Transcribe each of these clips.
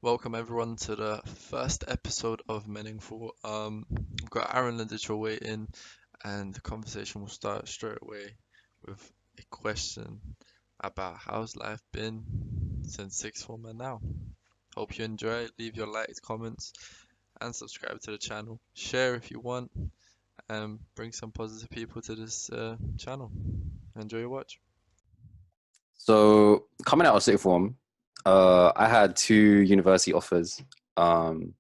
Welcome everyone to the first episode of Meaningful. We've got Aaron Landicho waiting, and the conversation will start straight away with a question about how's life been since sixth form and now. Hope you enjoy it. Leave your likes, comments, and subscribe to the channel. Share if you want, and bring some positive people to this channel. Enjoy your watch. So coming out of sixth form, I had two university offers. Um,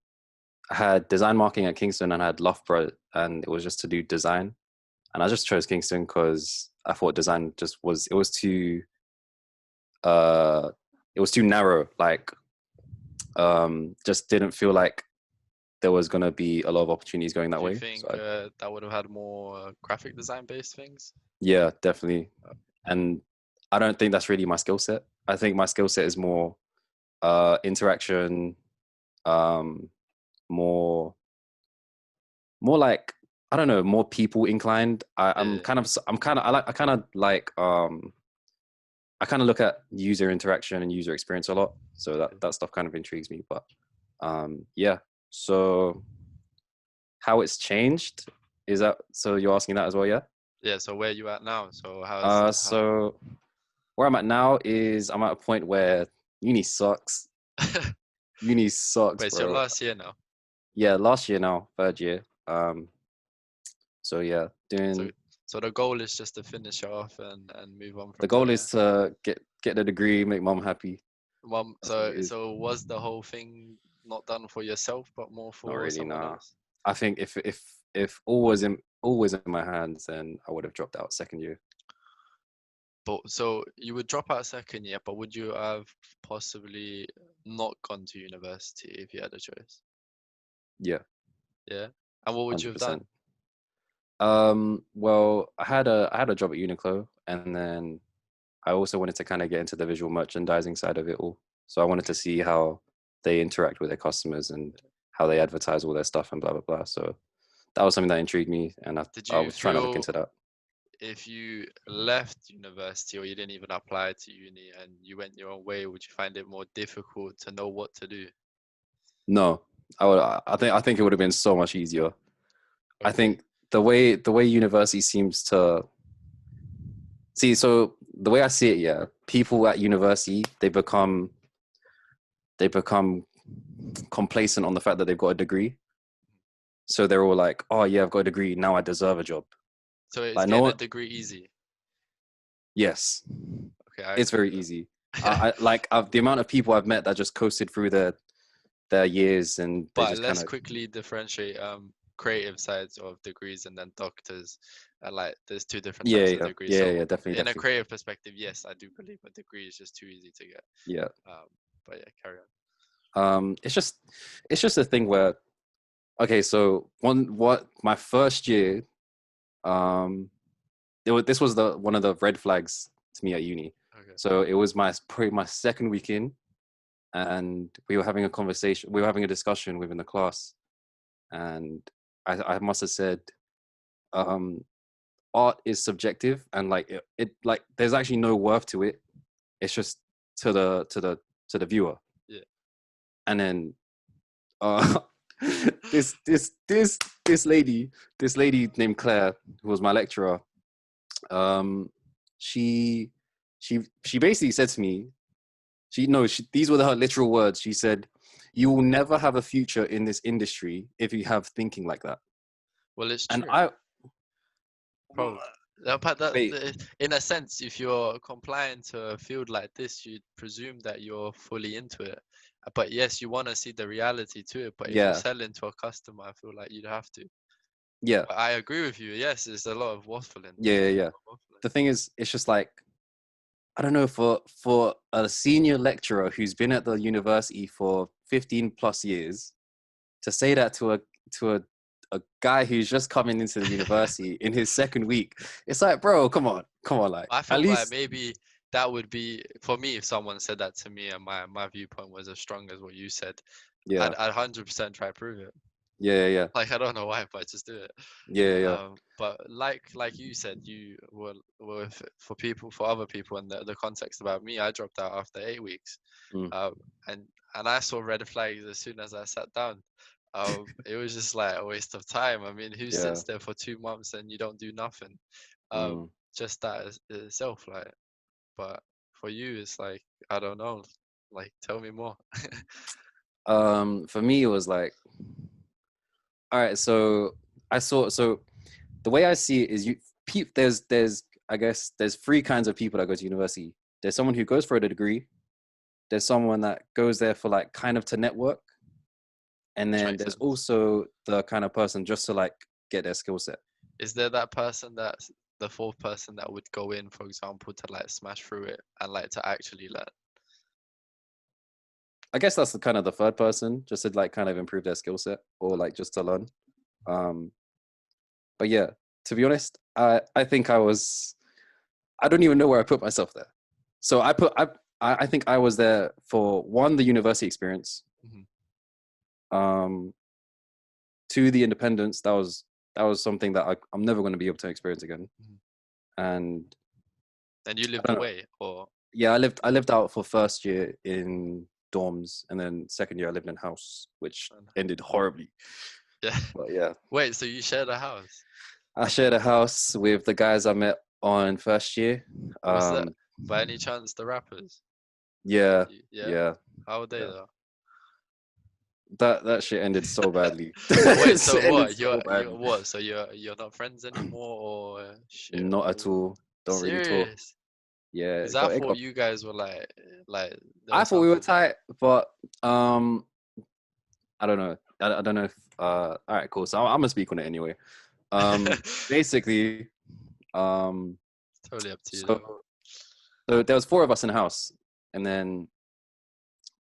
I had design marketing at Kingston and I had Loughborough, and it was just to do design. And I just chose Kingston because I thought design just was uh it was too narrow. Just didn't feel like there was gonna be a lot of opportunities going that Do you way. So think that would have had more graphic design based things? yeah, definitely. And I don't think that's really my skill set. I think my skill set is more interaction, um, more like I don't know, more people inclined. I'm Yeah. kind of I'm kind of I kind of like I kind of look at user interaction and user experience a lot. So that stuff kind of intrigues me. But yeah. So how it's changed, is that so you're asking that as well? Yeah. Yeah, so where you at now? So So where I'm at now is I'm at a point where uni sucks. Uni sucks, wait, so bro. last year now. Yeah, last year now, third year. So yeah, So doing so the goal is just to finish it off and move on the from goal there, yeah. is to get the degree, make mom happy. That's what it So is. was the whole thing not done for yourself, but more Not for really, someone nah. else? I think if all was in my hands, then I would have dropped out second year. But so you would drop out second year, but would you have possibly not gone to university if you had a choice? Yeah, Yeah. And what would you have done? 100%. Well, I had a job at Uniqlo, and then I also wanted to kind of get into the visual merchandising side of it all. So I wanted to Okay. see how they interact with their customers and how they advertise all their stuff and blah blah blah. So that was something that intrigued me, and Did I you was trying to look feel into that. if you left university or you didn't even apply to uni and you went your own way, would you find it more difficult to know what to do? No, I think it would have been so much easier. I Okay. think the way university seems to see. So the way I see it, yeah, people at university they become complacent on the fact that they've got a degree. So they're all like, "Oh yeah, I've got a degree. Now I deserve a job." So it's Like no getting a one, degree easy. yes, Okay, I it's agree very with easy. that. The amount of people I've met that just coasted through their years and they But just kind let's of quickly differentiate creative sides of degrees and then doctors. Like there's two different types of degrees. So definitely in a definitely creative perspective, yes, I do believe a degree is just too easy to get. yeah. Um, but yeah, carry on. It's just a thing where okay, so what my first year, um, this was the one of the red flags to me at uni. Okay. So it was probably my second week in, and we were having a conversation, we were having a discussion within the class, and I must have said, um, art is subjective, and like it like there's actually no worth to it. It's just to the viewer. Yeah. And then uh, this this this this lady named Claire, who was my lecturer, um, she she basically said to me, these were her literal words. She said, "You will never have a future in this industry if you have thinking like that." Well, it's And true. I Bro, but wait, in a sense, if you're complying to a field like this, you'd presume that you're fully into it. But yes, you want to see the reality to it. But if you're yeah, selling to a customer, I feel like you'd have to. yeah, But I agree with you. Yes, there's a lot of waffling. yeah, yeah, There's a yeah. lot of waffling. The thing is, it's just like I don't know, for a senior lecturer who's been at the university for 15 plus years to say that to a guy who's just coming into the university in his second week, it's like, bro, come on, like I at feel like least, maybe that would be for me if someone said that to me and my viewpoint was as strong as what you said. yeah, I'd 100% try to prove it. yeah, yeah, Like I don't know why, but just do it. yeah, yeah, But like you said, you were for people for other people, and the context about me, I dropped out after 8 weeks, mm, um, and and I saw red flags as soon as I sat down. It was just like a waste of time. I mean, who Yeah. sits there for 2 months and you don't do nothing? Mm. Just that itself, like. But for you, it's like I don't know. Like, tell me more. For me, it was like, all right. So the way I see it is there's I guess there's three kinds of people that go to university. There's someone who goes for the degree. There's someone that goes there for like kind of to network, and Which then makes there's sense. also the kind of person just to like get their skill set. Is there that person that's the fourth person that would go in, for example, to like smash through it and like to actually learn? I guess that's the kind of the third person, just to like kind of improve their skill set or Uh, like just to learn. Um, but yeah, to be honest, I think I don't even know where I put myself there. So I think I was there for one, the university experience, mhm, um, two, the independence. That was something that I'm never going to be able to experience again. mhm. And And you I lived don't know. away, or Yeah, I lived out for first year in dorms, and then second year I lived in house, which ended horribly. yeah. But yeah, Wait, so you shared a house? I shared a house with the guys I met on first year. Was that Um, by any chance the rappers? yeah, Yeah. yeah, How are they yeah. though? That shit ended so badly. Wait, It so ended what? so You're badly. what? So you're not friends anymore, or shit? Not at all. Don't really talk. Serious? Yeah, Because I it thought got. you guys were like there I was thought we were something there. tight, but I don't know. I don't know if. All right, cool. So I'm gonna speak on it anyway. Basically, um, Totally up to you so though. there was four of us in the house, and then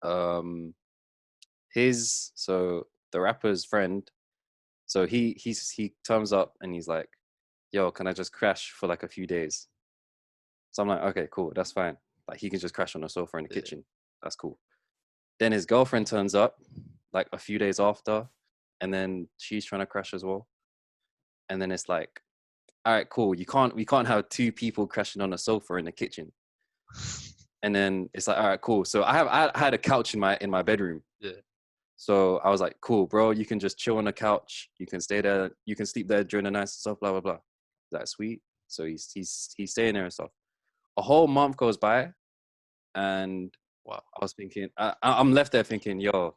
um, the rapper's friend. So he turns up and he's like, "Yo, can I just crash for like a few days?" So I'm like, "Okay, cool, that's fine." Like he can just crash on the sofa in the Yeah. kitchen. That's cool. Then his girlfriend turns up like a few days after, and then she's trying to crash as well. And then it's like, all right, cool. We can't have two people crashing on a sofa in the kitchen. And then it's like, all right, cool. So I had a couch in my bedroom. Yeah. So I was like, cool, bro, you can just chill on the couch. You can stay there. You can sleep there during the night and stuff, blah, blah, blah. That's sweet. So he's staying there and stuff. A whole month goes by, and Wow. I was thinking, I'm left there thinking, yo,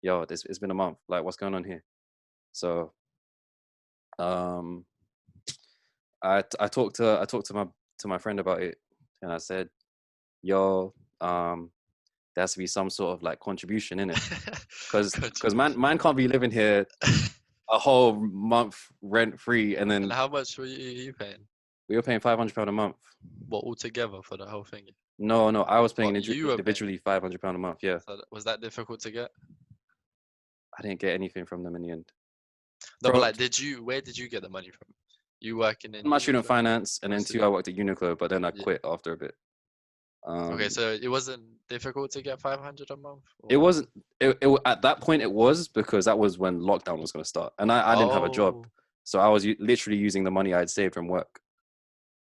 it's been a month. Like, what's going on here? So, um, I talked to my friend about it, and I said, yo, there has to be some sort of like contribution in it, because Contribution. man can't be living here a whole month rent free, and And then how much were you paying? we were paying £500 a month. What altogether for the whole thing? No, I was paying What you were paying? individually £500 a month. Yeah, So was that difficult to get? I didn't get anything from them in the end. No, but From like, where did you get the money from? You working in my student Uniqlo finance, and or then two, I student? worked at Uniqlo, but then I Yeah. quit after a bit. Okay, Um, so it wasn't difficult to get 500 a month, it or wasn't. At that point it was, because that was when lockdown was going to start, and I didn't have a job, oh, so I was literally using the money I had saved from work.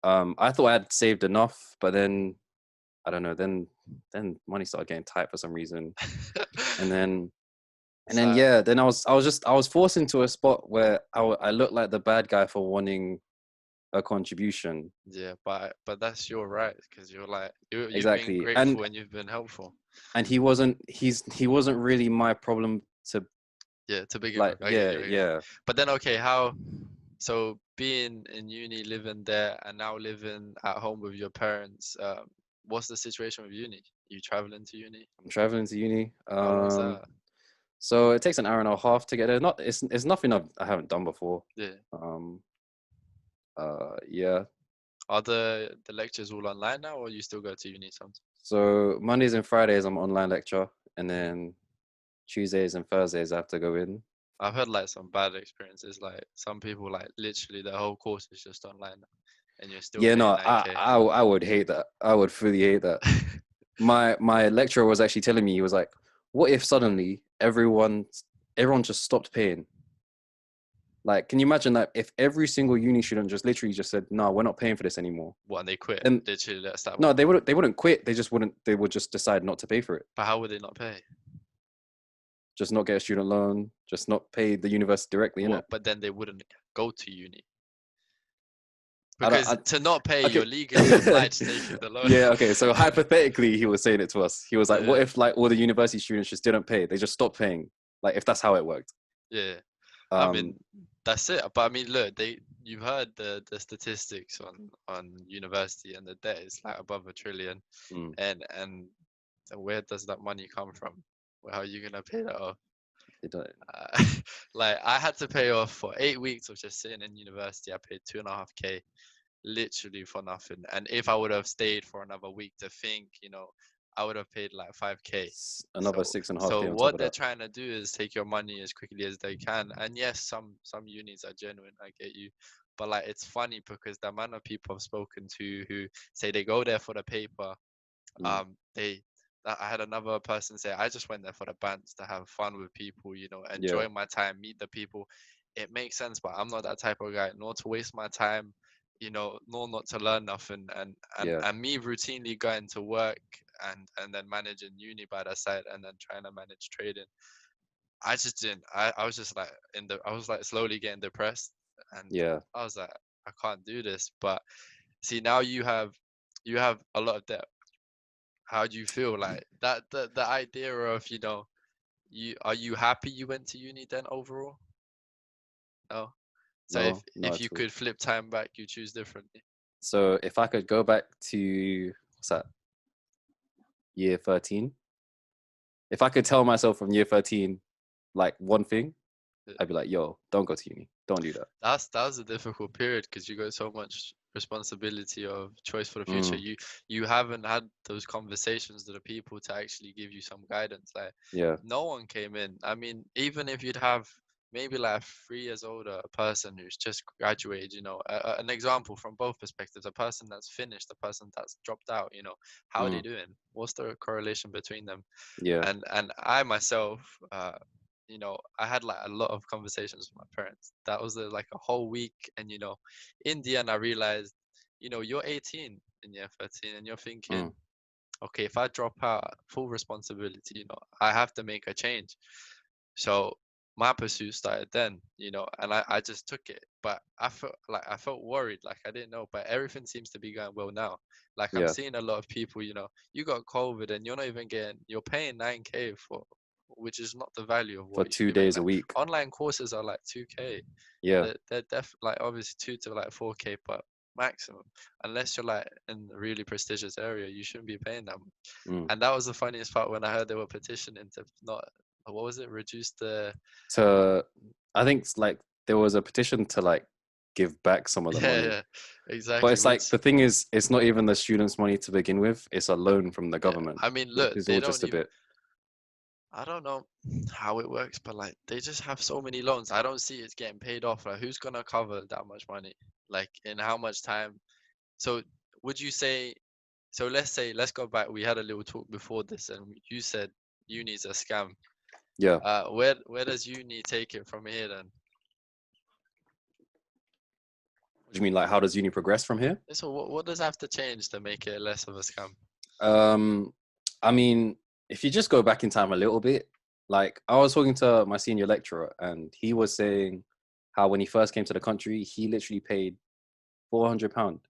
I thought I had saved enough, but then I don't know. Then money started getting tight for some reason, and then so yeah, then I was forced into a spot where I looked like the bad guy for wanting a contribution. yeah, but that's your right because you're like you've been Exactly, grateful and you've been helpful. and he wasn't really my problem to Yeah, to begin like. with, I get Yeah, you, I get you. yeah. But then, okay, how? So being in uni, living there, and now living at home with your parents, what's the situation with uni? You traveling to uni? I'm traveling to uni. How long's that? So it takes an hour and a half to get there. Not it's nothing I haven't done before. Yeah. Um, yeah. Are the lectures all online now, or you still go to uni sometimes? So Mondays and Fridays I'm online lecture, and then Tuesdays and Thursdays I have to go in. I've had like some bad experiences. Like some people, like literally the whole course is just online, and you're still Yeah, paying no, 9K. I would hate that. I would fully hate that. My lecturer was actually telling me, he was like, "What if suddenly everyone just stopped paying? Like, can you imagine that if every single uni student just literally just said, "No, we're not paying for this anymore," What, and they quit? then Literally, let's start no, working. they wouldn't quit. They would just decide not to pay for it. But how would they not pay? Just not get a student loan. Just not pay the university directly in What? it. But then they wouldn't go to uni I don't. because to not pay, Okay. you're legally obliged taking the loan. Yeah. Okay. So hypothetically, he was saying it to us. He was like, "What Yeah, if like all the university students just didn't pay? They just stopped paying. Like if that's how it worked." yeah. I Um. mean, that's it. But I mean, look, you've heard the statistics on university, and the debt is like above 1 trillion. mm, And where does that money come from? Well, how are you gonna pay that off? they don't. Uh, like I had to pay off for 8 weeks of just sitting in university. I paid 2.5K literally for nothing. And if I would have stayed for another week to think, I would have paid like 5K. Another So 6.5K so on top what of they're that. trying to do is take your money as quickly as they can. And yes, some unis are genuine, I get you. But like it's funny because the amount of people I've spoken to who say they go there for the paper, Mm, they I had another person say I just went there for the bands to have fun with people, yeah. enjoy my time, meet the people. It makes sense, but I'm not that type of guy, nor to waste my time, nor not to learn nothing. Yeah. And me routinely going to work and then managing uni by the side and then trying to manage trading. I just didn't. I was just like I was like slowly getting depressed, and Yeah. I was like, I can't do this. But see, now you have a lot of debt. How do you feel like that? The idea of you are you happy you went to uni then overall? No. So if No. Not if at you all. could flip time back, you choose differently. So if I could go back to what's that, year 13, if I could tell myself from year 13 like one thing, I'd be like, yo, don't go to uni. Don't do that. That was a difficult period because you got so much responsibility of choice for the future. Mm, You haven't had those conversations with the people to actually give you some guidance. Like yeah. no one came in. I mean, even if you'd have maybe like 3 years older a person who's just graduated, an example from both perspectives, a person that's finished, a person that's dropped out, how are they Mm, doing? What's the correlation between them? yeah. And I myself, I had like a lot of conversations with my parents. That was like a whole week, and in the end, I realized, you're 18 and you're 13, and you're Mm, thinking, okay, if I drop out, full responsibility, I have to make a change. So my pursuit started then, and I just took it. But I felt worried, like I didn't know. But everything seems to be going well now. Like I'm yeah. seeing a lot of people, you got COVID and you're not even you're paying 9K for, which is not the value of For what you should two be making. days a Like week. online courses are like 2K. Yeah. They're like obviously 2 to like 4K, but maximum. Unless you're like in a really prestigious area, you shouldn't be paying that much. Mm. And that was the funniest part when I heard they were petitioning to not, what was it, reduce the, To, I think it's like there was a petition to like give back some of the yeah, money. yeah, But exactly. it's like Which, the thing is, it's not even the students' money to begin with. It's a loan from the yeah, government, I mean, which look, is they all don't just a even, bit I don't know how it works, but like they just have so many loans. I don't see it's getting paid off. Like, who's gonna cover that much money? Like, in how much time? So, would you say, so let's go back. We had a little talk before this, and you said uni's a scam. yeah. Where does uni take it from here then? What do you mean, like, how does uni progress from here? So what does have to change to make it less of a scam? Um, I mean, if you just go back in time a little bit, like I was talking to my senior lecturer, and he was saying how when he first came to the country, he literally paid £400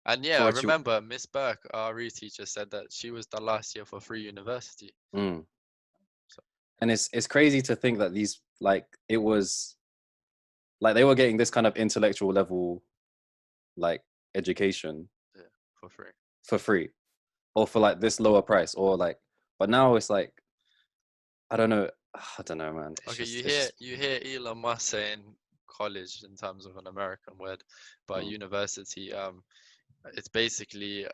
And yeah, I for a remember Miss Burke, our RE teacher, said that she was the last year for free university. mm. So And it's crazy to think that these like it was like they were getting this kind of intellectual level like education yeah, for free. for free or for like this lower price or like, but now it's like I don't know. I don't know, man. Okay, It's just you hear Elon Musk saying college in terms of an American word, but mm, university, it's basically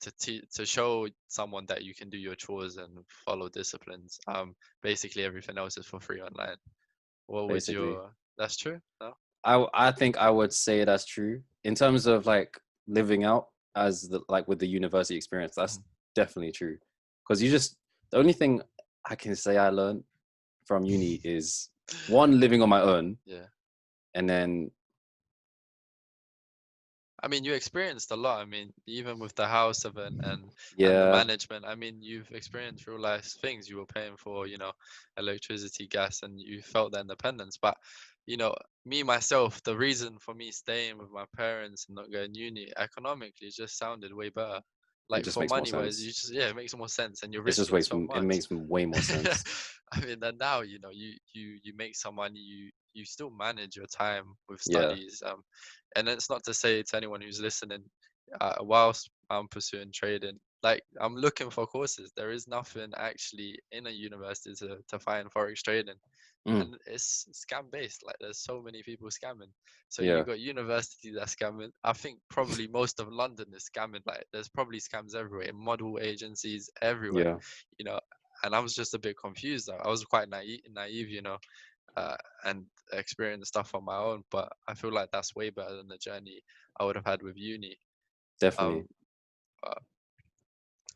to show someone that you can do your chores and follow disciplines. Basically everything else is for free online. What would basically. your That's true? No? I think I would say that's true in terms of like living out as the like with the university experience. That's Mhm. definitely true because you just the only thing I can say I learned from uni is one living on my own Yeah. and then I mean, you experienced a lot. I mean, even with the house of and the yeah, management. I mean, you've experienced real life things. You were paying for, electricity, gas, and you felt the independence. But, you know, me myself, the reason for me staying with my parents and not going uni economically just sounded way better. it Like just for makes more money wise, sense. it makes more sense, and you're It's just risking ways so it much. makes way more sense. I mean, and now, you make some money, you still manage your time with Yeah, studies. And it's not to say to anyone who's listening, whilst I'm pursuing trading, like I'm looking for courses. There is nothing actually in a university to find forex trading, mm, and it's scam based. Like there's so many people scamming. So you yeah, got university that's scamming. I think probably most of London is scamming. Like there's probably scams everywhere, in model agencies everywhere, yeah, you know. And I was just a bit confused. I was quite naive, uh, and experience stuff on my own. But I feel like that's way better than the journey I would have had with uni. definitely. Um, uh,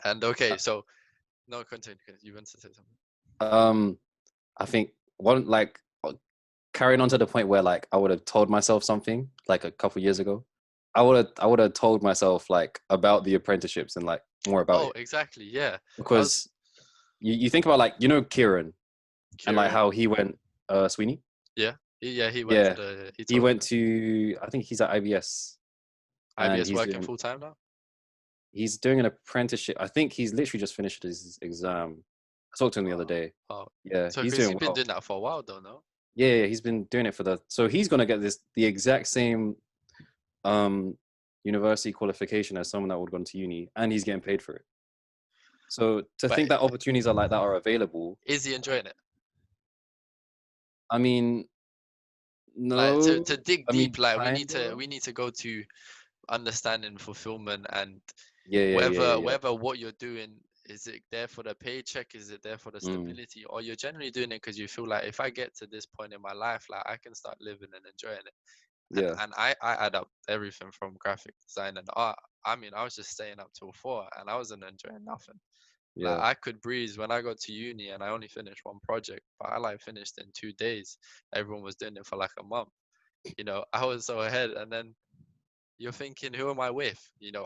and okay, so no, continue. You want to say something? Um, I think one like carrying on to the point where like I would have told myself something like a couple years ago. I would have told myself like about the apprenticeships and like more about Oh, it exactly. Yeah, I was because you think about like Kieran and like Kieran. how he went Sweeney. Yeah, he went to Yeah, the. He he told me went that. to I think he's at IBS and IBS he's working doing full time now. an apprenticeship. I think he's literally just finished his exam. I talked to him the other Wow. day. Wow. Yeah, So he's because doing you've been well. doing that for a while, though, no? Yeah, yeah, he's been doing it for so he's gonna get the exact same um university qualification as someone that would have gone to uni and he's getting paid for it. So to But think that opportunities are like that are available, is he enjoying it? I mean, Like to no, to dig I mean deep, like we need to kinda. we need to go to understanding fulfillment, and Yeah, yeah, yeah, yeah, yeah. whether what you're doing, is it there for the paycheck, is it there for the Mm, stability, or you're generally doing it because you feel like if I get to this point in my life, like I can start living and enjoying it. and yeah, and I add up everything from graphic design and art. I mean, I was just staying up till 4 and I wasn't enjoying nothing. Like yeah. I could breeze when I got to uni and I only finished one project, but I like finished in 2 days. Everyone was doing it for like a month. I was so ahead, and then you're thinking, who am I with?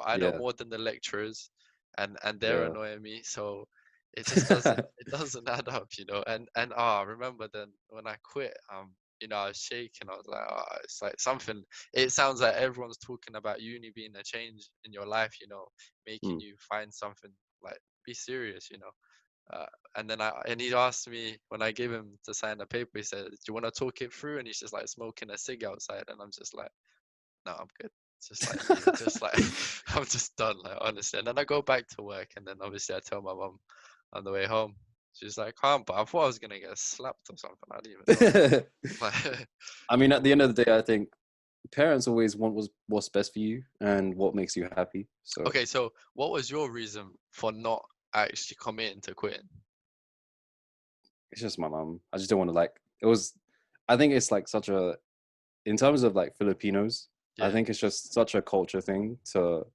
I know Yeah. more than the lecturers, and they're Yeah. annoying me. So it doesn't add up. I remember then when I quit, I was shaking. I was like, oh, it's like something. It sounds like everyone's talking about uni being a change in your life. Making Mm, you find something, like be serious. Uh, and he asked me when I gave him to sign the paper. He said, "Do you want to talk it through?" And he's just like smoking a cig outside, and I'm just like, "No, I'm good." It's just like leaving, just like I'm just done, like honestly. And then I go back to work, and then obviously I tell my mum on the way home. She's like, "Calm," but I thought I was gonna get slapped or something. I didn't even know. mm. Like, I mean, at the what- end of the day, I think parents always want what's best for you and what makes you happy. So okay, so what was your reason for not actually committing to quitting? it's just my mom. I just don't want to like. It was. I think it's like such a. In terms of like Filipinos, I Yeah. think it's just such a culture thing to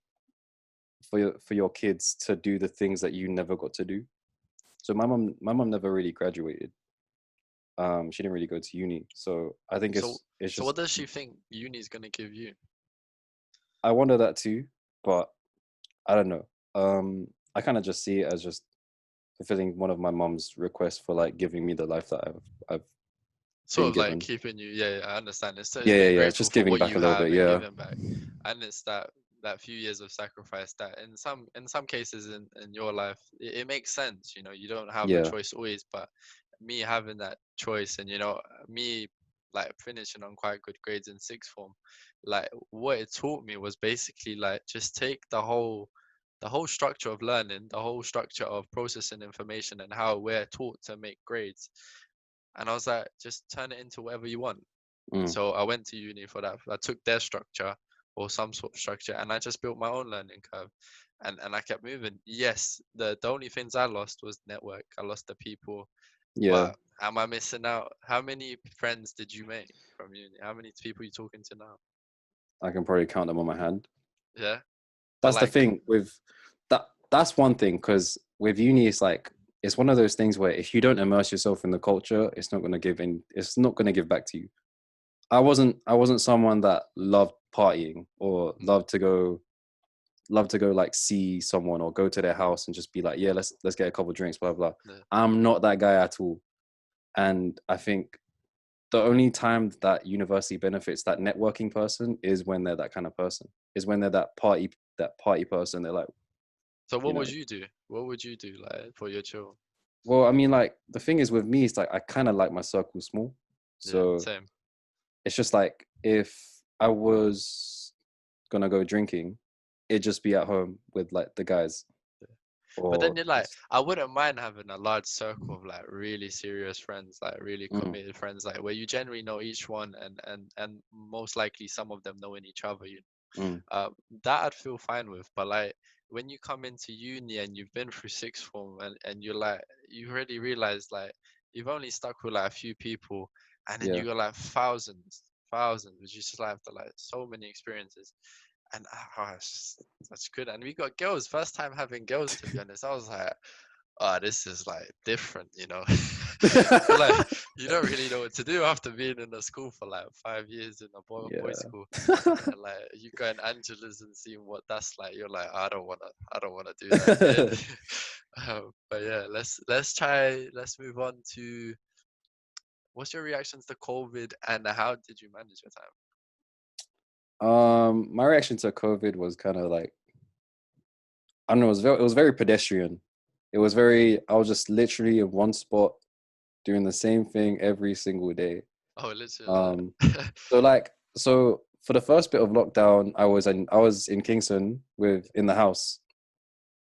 for your kids to do the things that you never got to do. So my mom never really graduated. She didn't really go to uni. So I think So it's so what just does she think uni's gonna give you? I wonder that too, but I don't know. I kind of just see it as just fulfilling one of my mom's requests for like giving me the life that I've Sort been of like given. keeping you, yeah, I understand. It's Yeah, yeah, being yeah. It's grateful just for giving what back you a little have bit. and Yeah, giving back. And it's that few years of sacrifice that in some cases in your life, it makes sense. You don't have a yeah, choice always, but me having that choice, and me like finishing on quite good grades in sixth form, like what it taught me was basically like just take the whole structure of learning, the whole structure of processing information and how we're taught to make grades. And I was like, just turn it into whatever you want. mm, So I went to uni for that. I took their structure or some sort of structure, and I just built my own learning curve. And I kept moving. Yes, the only things I lost was network. I lost the people. yeah. But am I missing out? How many friends did you make from uni? How many people are you talking to now? I can probably count them on my hand. Yeah. But That's the like, thing with that. That's one thing because with uni, it's like it's one of those things where if you don't immerse yourself in the culture, it's not going to give in. It's not going to give back to you. I wasn't someone that loved partying or Mm, loved to go like see someone or go to their house and just be like, yeah, let's get a couple drinks, blah blah. yeah. I'm not that guy at all. And I think the only time that university benefits that networking person is when they're that kind of person. Is when they're that party person. They're like, So you what know, would you do? What would you do like for your chill? well, I mean, like the thing is with me, it's like I kind of like my circle small. Yeah, So same. it's just like if I was gonna go drinking, it'd just be at home with like the guys But then or you're like, just I wouldn't mind having a large circle of like really serious friends, like really mm, committed friends, like where you generally know each one, and most likely some of them knowing each other. mm, Uh, that I'd feel fine with. But like when you come into uni and you've been through sixth form and you're like, you already realize like you've only stuck with like a few people, and then yeah. you got like thousands, which you just like after like so many experiences. And it's just, that's good. And we got girls. First time having girls, to be honest. I was like, oh, this is like different, you know. I feel like you don't really know what to do after being in a school for like 5 years in a boys' Yeah. school. And like you go in Angela's and seeing what that's like, you're like, I don't wanna do that again. But yeah, let's move on to what's your reactions to COVID and how did you manage your time? My reaction to COVID was kind of like I don't know, it was very pedestrian. It was very I was just literally in one spot doing the same thing every single day. Oh, literally Um, like so for the first bit of lockdown, I was in Kingston in the house,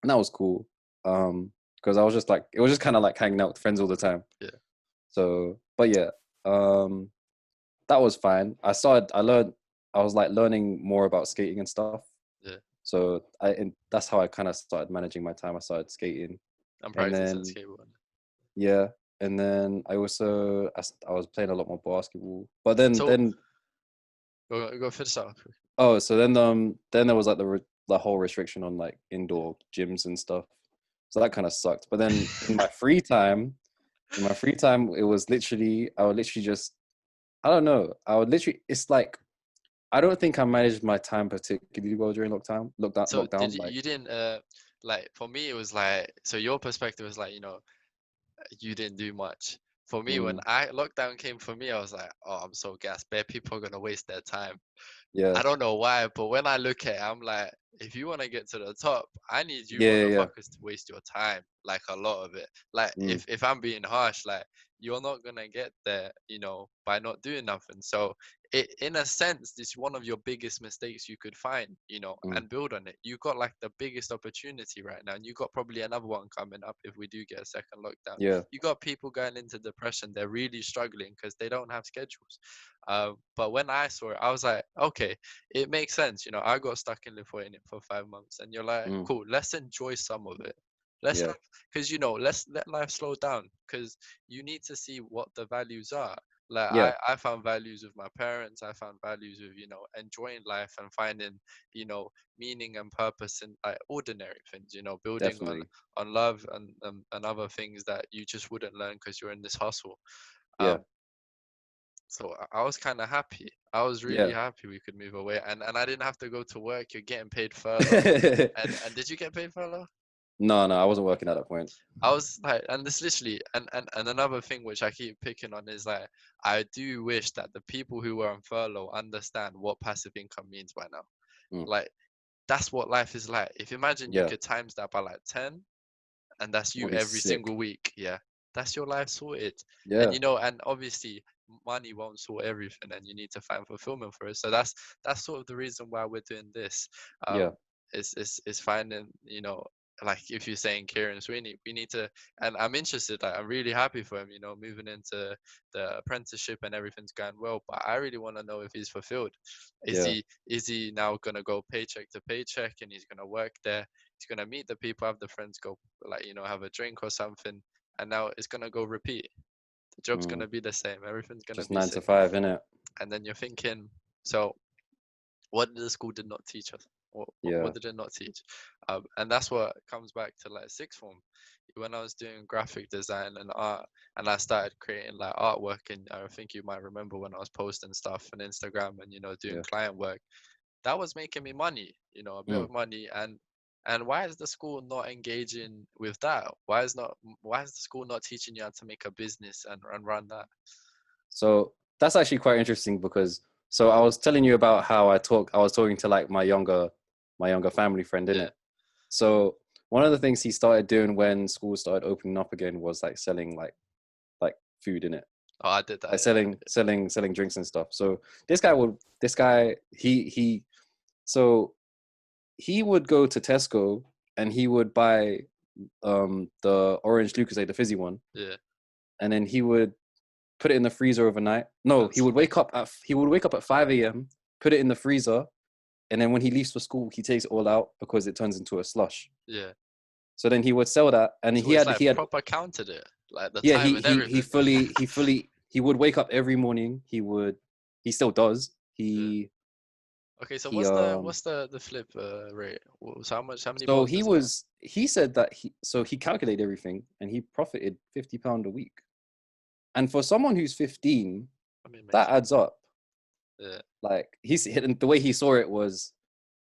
and that was cool. Because I was just like it was just kind of like hanging out with friends all the time. yeah, So, but yeah, um, that was fine. I was like learning more about skating and stuff. yeah. So and that's how I kind of started managing my time. I started skating, I'm and practicing then skateboarding. yeah, and then I was playing a lot more basketball. But then So then go finish that. oh, so then there was like the whole restriction on like indoor gyms and stuff. So that kind of sucked. But then in my free time, it was literally I would literally just I don't know. I would literally it's like I don't think I managed my time particularly well during So did lockdown. you, Like, you didn't like for me it was like so your perspective was like you didn't do much. For me when mm, I lockdown came for me I was like oh I'm so gassed. Bare people are gonna waste their time. yeah, I don't know why, but when I look at it, I'm like, if you want to get to the top, I need you yeah, yeah, yeah. motherfuckers to waste your time, like a lot of it. Like Mm, if I'm being harsh, like you're not gonna get there, by not doing nothing. So in a sense, this is one of your biggest mistakes you could find, mm, and build on it. You got like the biggest opportunity right now, and you got probably another one coming up if we do get a second lockdown. yeah, You got people going into depression, they're really struggling because they don't have schedules. But when I saw it, I was like, okay, it makes sense. I got stuck in Lithuania for 5 months, and you're like, mm, cool, let's enjoy some of it. Let's yeah, have, because let's let life slow down, because you need to see what the values are. Like yeah, I found values with my parents. I found values with enjoying life and finding you know meaning and purpose in like ordinary things. Building definitely, on love and other things that you just wouldn't learn because you're in this hustle. yeah, Um, so I was kind of happy. I was really yeah. happy we could move away, and I didn't have to go to work. You're getting paid furlough, and did you get paid furlough? No, no, I wasn't working at that point. I was like, and this literally, and another thing which I keep picking on is like, I do wish that the people who were on furlough understand what passive income means by now. Mm, Like that's what life is like. If imagine you yeah, could times that by like 10, and that's you would be every sick. single week. Yeah, that's your life sorted. And Yeah, and obviously money won't sort everything, and you need to find fulfillment for it. So that's sort of the reason why we're doing this. yeah, Is finding like if you're saying Kieran Sweeney, we need to, and I'm interested. Like I'm really happy for him. Moving into the apprenticeship and everything's going well. But I really want to know if he's fulfilled. Is yeah, he is he now gonna go paycheck to paycheck, and he's gonna work there? He's gonna meet the people, have the friends, go like have a drink or something, and now it's gonna go repeat. The job's mm, gonna be the same. Everything's gonna just be nine to sick. five, innit? And then you're thinking, so what the school did not teach us? What Yeah, did it not teach? And that's what comes back to like sixth form. when I was doing graphic design and art, and I started creating like artwork, and I think you might remember when I was posting stuff on Instagram and doing Yeah. client work, that was making me money, a bit Mm. of money. And why is the school not engaging with that? Why is the school not teaching you how to make a business and run that? So that's actually quite interesting because so I was telling you about how I was talking to like my younger family friend, in Yeah. it. So one of the things he started doing when schools started opening up again was like selling like food, in it, Oh, I did that. like Yeah. selling drinks and stuff. So this guy so he would go to Tesco and he would buy the orange Lucozade, the fizzy one, Yeah. and then he would put it in the freezer overnight. No, And smoke. he would wake up at 5 a.m., put it in the freezer, and then when he leaves for school, he takes it all out because it turns into a slush. Yeah. So then he would sell that, and So it's like proper counted it, like the yeah time and everything. he fully wake up every morning. He still does. Yeah. Okay, so He what's the flip rate? So how many so bonds does he have? he said that he calculated everything and he profited £50 a week. And for someone who's 15, I mean, it makes that sense. adds up. Yeah. Like and the way he saw it was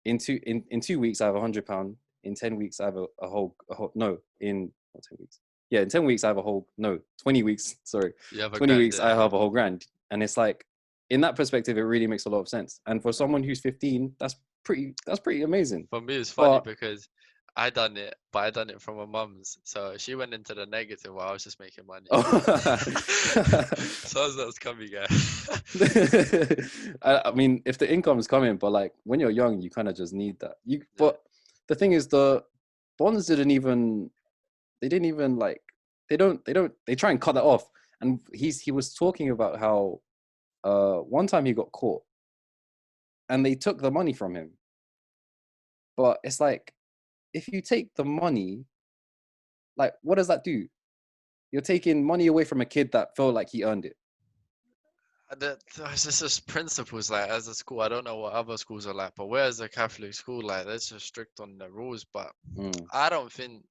in 2 weeks I have £100. In 10 weeks I have a whole no in not 10 weeks. Yeah, in 10 weeks I have a whole no 20 weeks. Sorry, You have a 20 weeks I grand. have a whole grand. And it's like in that perspective, it really makes a lot of sense. And for someone who's 15, that's pretty amazing. For me, it's funny But because I done it, but I done it from my mum's. So she went into the negative while I was just making money. So that's coming, guy. I mean, if the income's coming, but like when you're young, you kind of just need that. Yeah. But the thing is, the bonds they didn't even like, they try and cut that off. And he was talking about how one time he got caught and they took the money from him. But it's like, if you take the money, like, what does that do? You're taking money away from a kid that felt like he earned it. There's just principles like as a school. I don't know what other schools are like, but whereas a Catholic school, like they're just strict on the rules. But Mm, I don't think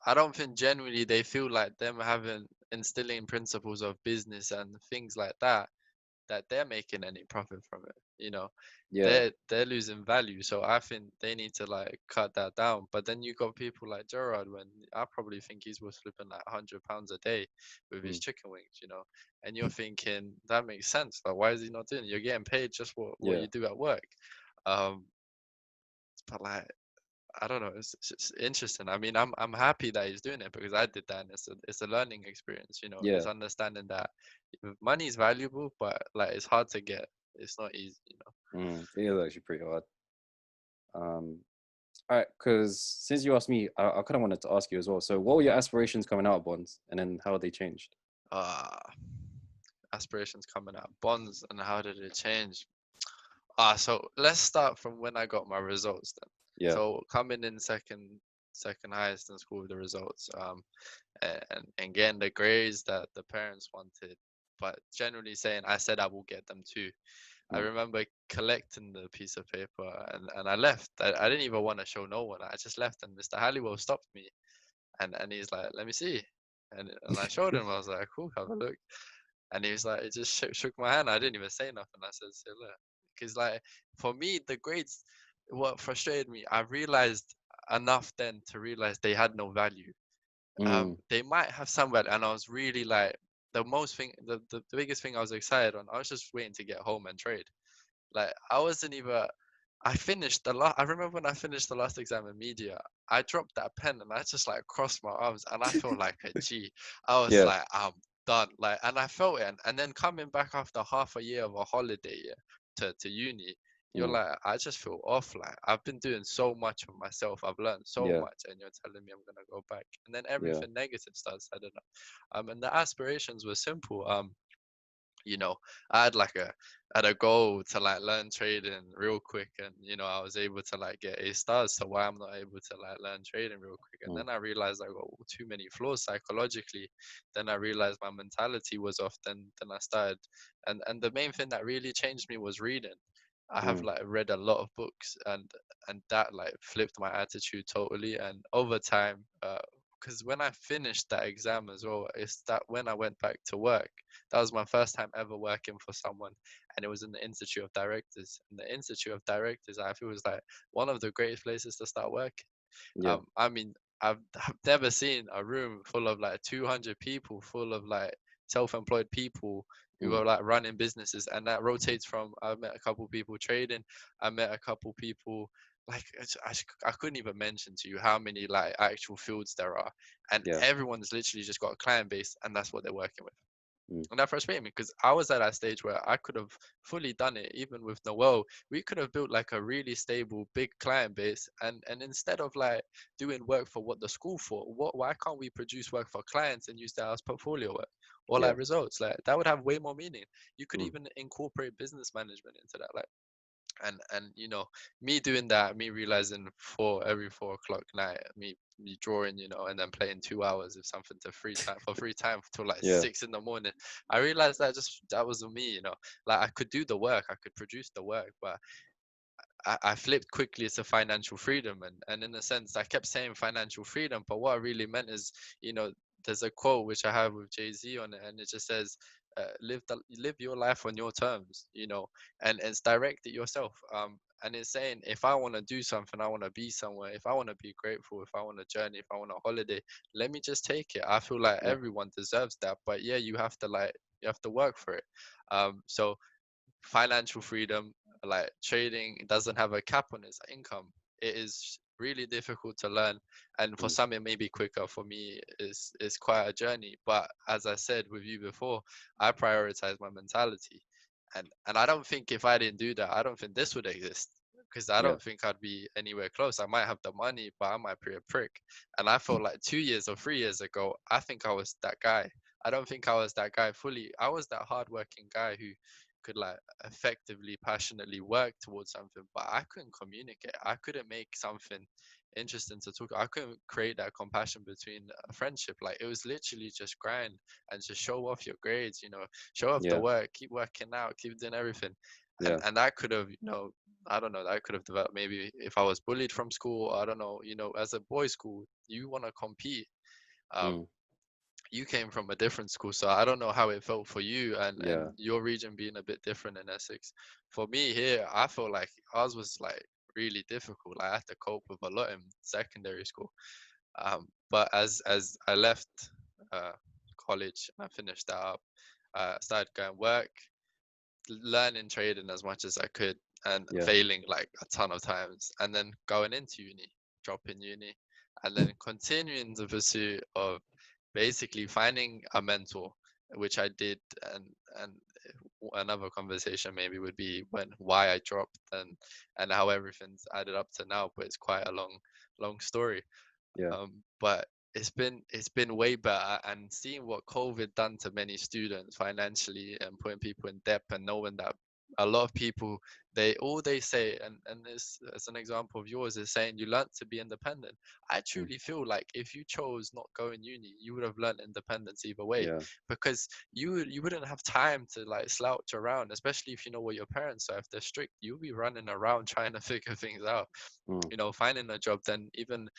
I don't think genuinely they feel like them having instilling principles of business and things like that they're making any profit from it. yeah. They're losing value. So I think they need to like cut that down. But then you got people like Gerard, when I probably think he's worth flipping like £100 a day with his Mm, chicken wings, and you're thinking that makes sense. Like, why is he not doing it? You're getting paid just what yeah. you do at work. Um, but like I don't know. It's just interesting. I mean, I'm happy that he's doing it because I did that, and it's a learning experience. Yeah. It's understanding that money is valuable, but like it's hard to get. It's not easy. It is actually pretty hard. Um, all right, because since you asked me, I kind of wanted to ask you as well. So, what were your aspirations coming out of bonds, and then how have they changed? Uh aspirations coming out bonds and how did it change? So let's start from when I got my results then. Yeah. So coming in second highest in school with the results. And getting the grades that the parents wanted, but generally saying I said I will get them too. I Mm. remember collecting the piece of paper and I left. I didn't even want to show no one. I just left and Mr. Halliwell stopped me and he's like, let me see. And I showed him. I was like, cool, have a look. And he was like, it just shook my hand. I didn't even say nothing. I said, say look. Because like for me, the grades, what frustrated me, I realized enough then to realize they had no value. Mm. They might have some value, and I was really like the biggest thing I was excited on. I was just waiting to get home and trade. Like I wasn't even. I finished the last. I remember when I finished the last exam in media. I dropped that pen and I just like crossed my arms and I felt like a G. I was Yeah. like, I'm done. Like, and I felt it. And then coming back after half a year of a holiday, yeah, to uni, you're Mm. like, I just feel off. Like I've been doing so much of myself. I've learned so Yeah. much, and you're telling me I'm gonna go back. And then Yeah. everything negative starts. I don't know. And the aspirations were simple. You know, I had like I had a goal to like learn trading real quick, and I was able to like get A stars. So why I'm not able to like learn trading real quick? And Mm. then I realized I got too many flaws psychologically. Then I realized my mentality was off. Then I started, and the main thing that really changed me was reading. I have Mm. like read a lot of books, and that like flipped my attitude totally. And over time, because when I finished that exam as well, it's that when I went back to work, that was my first time ever working for someone, and it was in the Institute of Directors. And the Institute of Directors, I feel, was like one of the greatest places to start working. Yeah. I mean, I've never seen a room full of like 200 people, full of like self-employed people who Mm. are like running businesses, and that rotates from. I met a couple people trading. I met a couple people like I couldn't even mention to you how many like actual fields there are, and Yeah. everyone's literally just got a client base, and that's what they're working with. Mm. And that frustrated me because I was at that stage where I could have fully done it, even with Noel. We could have built like a really stable, big client base, and instead of like doing work for what the school for, why can't we produce work for clients and use that as portfolio work or Yeah. like results? Like that would have way more meaning. You could Mm. even incorporate business management into that, like and me doing that, me realizing for every 4 o'clock night, me drawing, and then playing 2 hours of something to free time till like Yeah. 6 in the morning. I realized that was me, like I could do the work, I could produce the work, but I flipped quickly to financial freedom, and in a sense I kept saying financial freedom, but what I really meant is, there's a quote which I have with Jay-Z on it, and it just says, live your life on your terms, and it's directed yourself. And it's saying if I want to do something, I want to be somewhere, if I want to be grateful, if I want to journey, if I want a holiday, let me just take it. I feel like Yeah. everyone deserves that, but yeah, you have to work for it. So financial freedom, like trading, doesn't have a cap on its income. It is really difficult to learn, and for Mm. some it may be quicker. For me, it's quite a journey. But as I said with you before, I prioritize my mentality, and I don't think if I didn't do that, I don't think this would exist. Because I Yeah. don't think I'd be anywhere close. I might have the money, but I might be a prick. And I felt like 2 years or 3 years ago, I think I was that guy. I don't think I was that guy fully. I was that hardworking guy who could like effectively, passionately work towards something, but I couldn't communicate. I couldn't make something interesting to talk. I couldn't create that compassion between a friendship. Like it was literally just grind and just show off your grades, show off the Yeah. work, keep working out, keep doing everything. And Yeah. and that could have, I don't know, that could have developed maybe if I was bullied from school, I don't know, as a boys' school, you want to compete. Um, Mm. you came from a different school, so I don't know how it felt for you and Yeah. your region being a bit different in Essex. For me here, I felt like ours was like really difficult. Like, I had to cope with a lot in secondary school. But as I left uh, college, I finished that up. Started going work, learning trading as much as I could, and Yeah. failing like a ton of times, and then going into uni, dropping uni, and then continuing the pursuit of basically finding a mentor, which I did, and another conversation maybe would be why I dropped and how everything's added up to now, but it's quite a long story. Yeah. But it's been way better, and seeing what COVID done to many students financially and putting people in debt, and knowing that a lot of people, they say, and this as an example of yours is saying you learnt to be independent. I Mm. truly feel like if you chose not going uni, you would have learned independence either way, Yeah. because you wouldn't have time to like slouch around, especially if you know what your parents are. If they're strict, you'll be running around trying to figure things out, Mm. finding a job, then even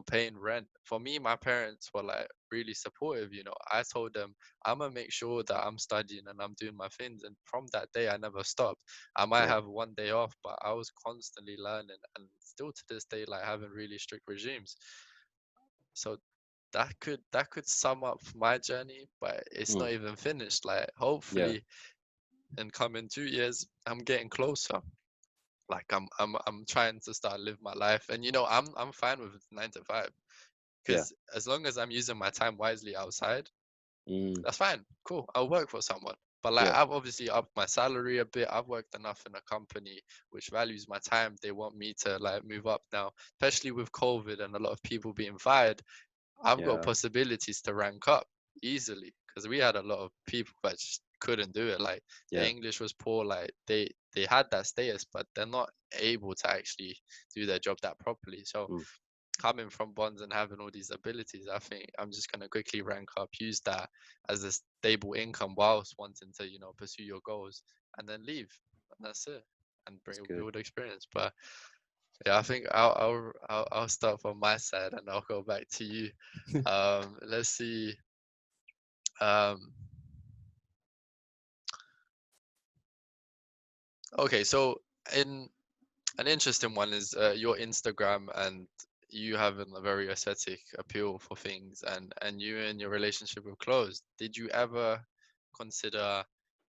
paying rent. For me, my parents were like really supportive. I told them I'm gonna make sure that I'm studying and I'm doing my things, and from that day I never stopped. I might Yeah. have one day off, but I was constantly learning, and still to this day like having really strict regimes. So that could sum up my journey, but it's Mm. not even finished. Like Yeah. hopefully in coming 2 years I'm getting closer. Like I'm trying to start live my life, and I'm fine with 9 to 5, Yeah. because as long as I'm using my time wisely outside, Mm. that's fine. Cool. I'll work for someone. But like Yeah. I've obviously upped my salary a bit. I've worked enough in a company which values my time. They want me to like move up now, especially with COVID and a lot of people being fired. I've got Yeah. possibilities to rank up easily, because we had a lot of people that just couldn't do it. Like their Yeah. English was poor. Like they had that status, but they're not able to actually do their job that properly. So Mm. coming from bonds and having all these abilities, I think I'm just gonna quickly rank up, use that as a stable income whilst wanting to, pursue your goals, and then leave. And that's it. And That's bring good. build experience. But Yeah, I think I'll start from my side and I'll go back to you. Let's see. Um, okay, so in an interesting one is your Instagram and you having a very aesthetic appeal for things and you in your relationship with clothes. Did you ever consider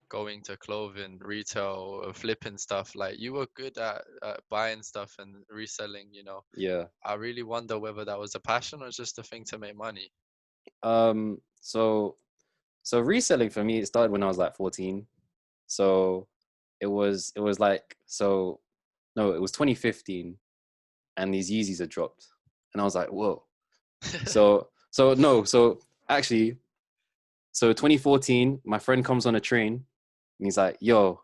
going to clothing retail or flipping stuff? Like you were good at buying stuff and reselling, you know. Yeah. I really wonder whether that was a passion or just a thing to make money. Um. So reselling for me, it started when I was like 14. So it was like so no, it was 2015, and these Yeezys had dropped, and I was like, whoa. So no, so actually, so 2014, my friend comes on a train, and he's like, yo,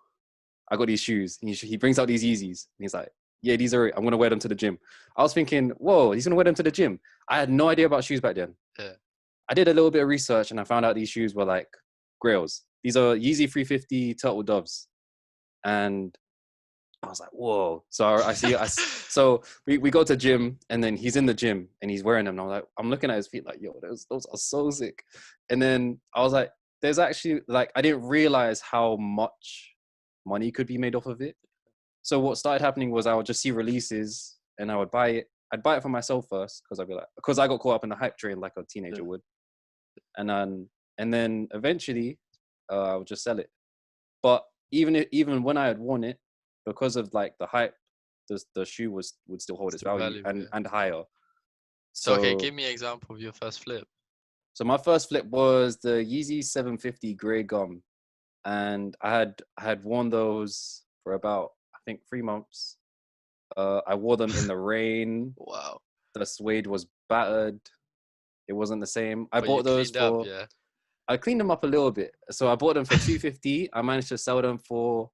I got these shoes. And he brings out these Yeezys, and he's like, yeah, these are. I'm gonna wear them to the gym. I was thinking, whoa, he's gonna wear them to the gym. I had no idea about shoes back then. Yeah. I did a little bit of research, and I found out these shoes were like grails. These are Yeezy 350 Turtle Doves, and I was like, whoa. So so we go to gym, and then he's in the gym and he's wearing them. And I'm looking at his feet like, yo, those are so sick. And then I was like, there's actually like, I didn't realize how much money could be made off of it. So what started happening was I would just see releases and I would buy it. I'd buy it for myself first because I'd be like, because I got caught up in the hype train like a Yeah. teenager would. And then eventually I would just sell it. But even when I had worn it, because of like the hype, the shoe would still hold its Still value valuable, and yeah. and higher. So okay, So give me an example of your first flip. my first flip was the Yeezy 750 Grey Gum, and I had worn those for about I think 3 months. I wore them in the rain. Wow. The suede was battered. It wasn't the same. I But you bought those cleaned up, for. yeah. I cleaned them up a little bit. So I bought them for 250. I managed to sell them for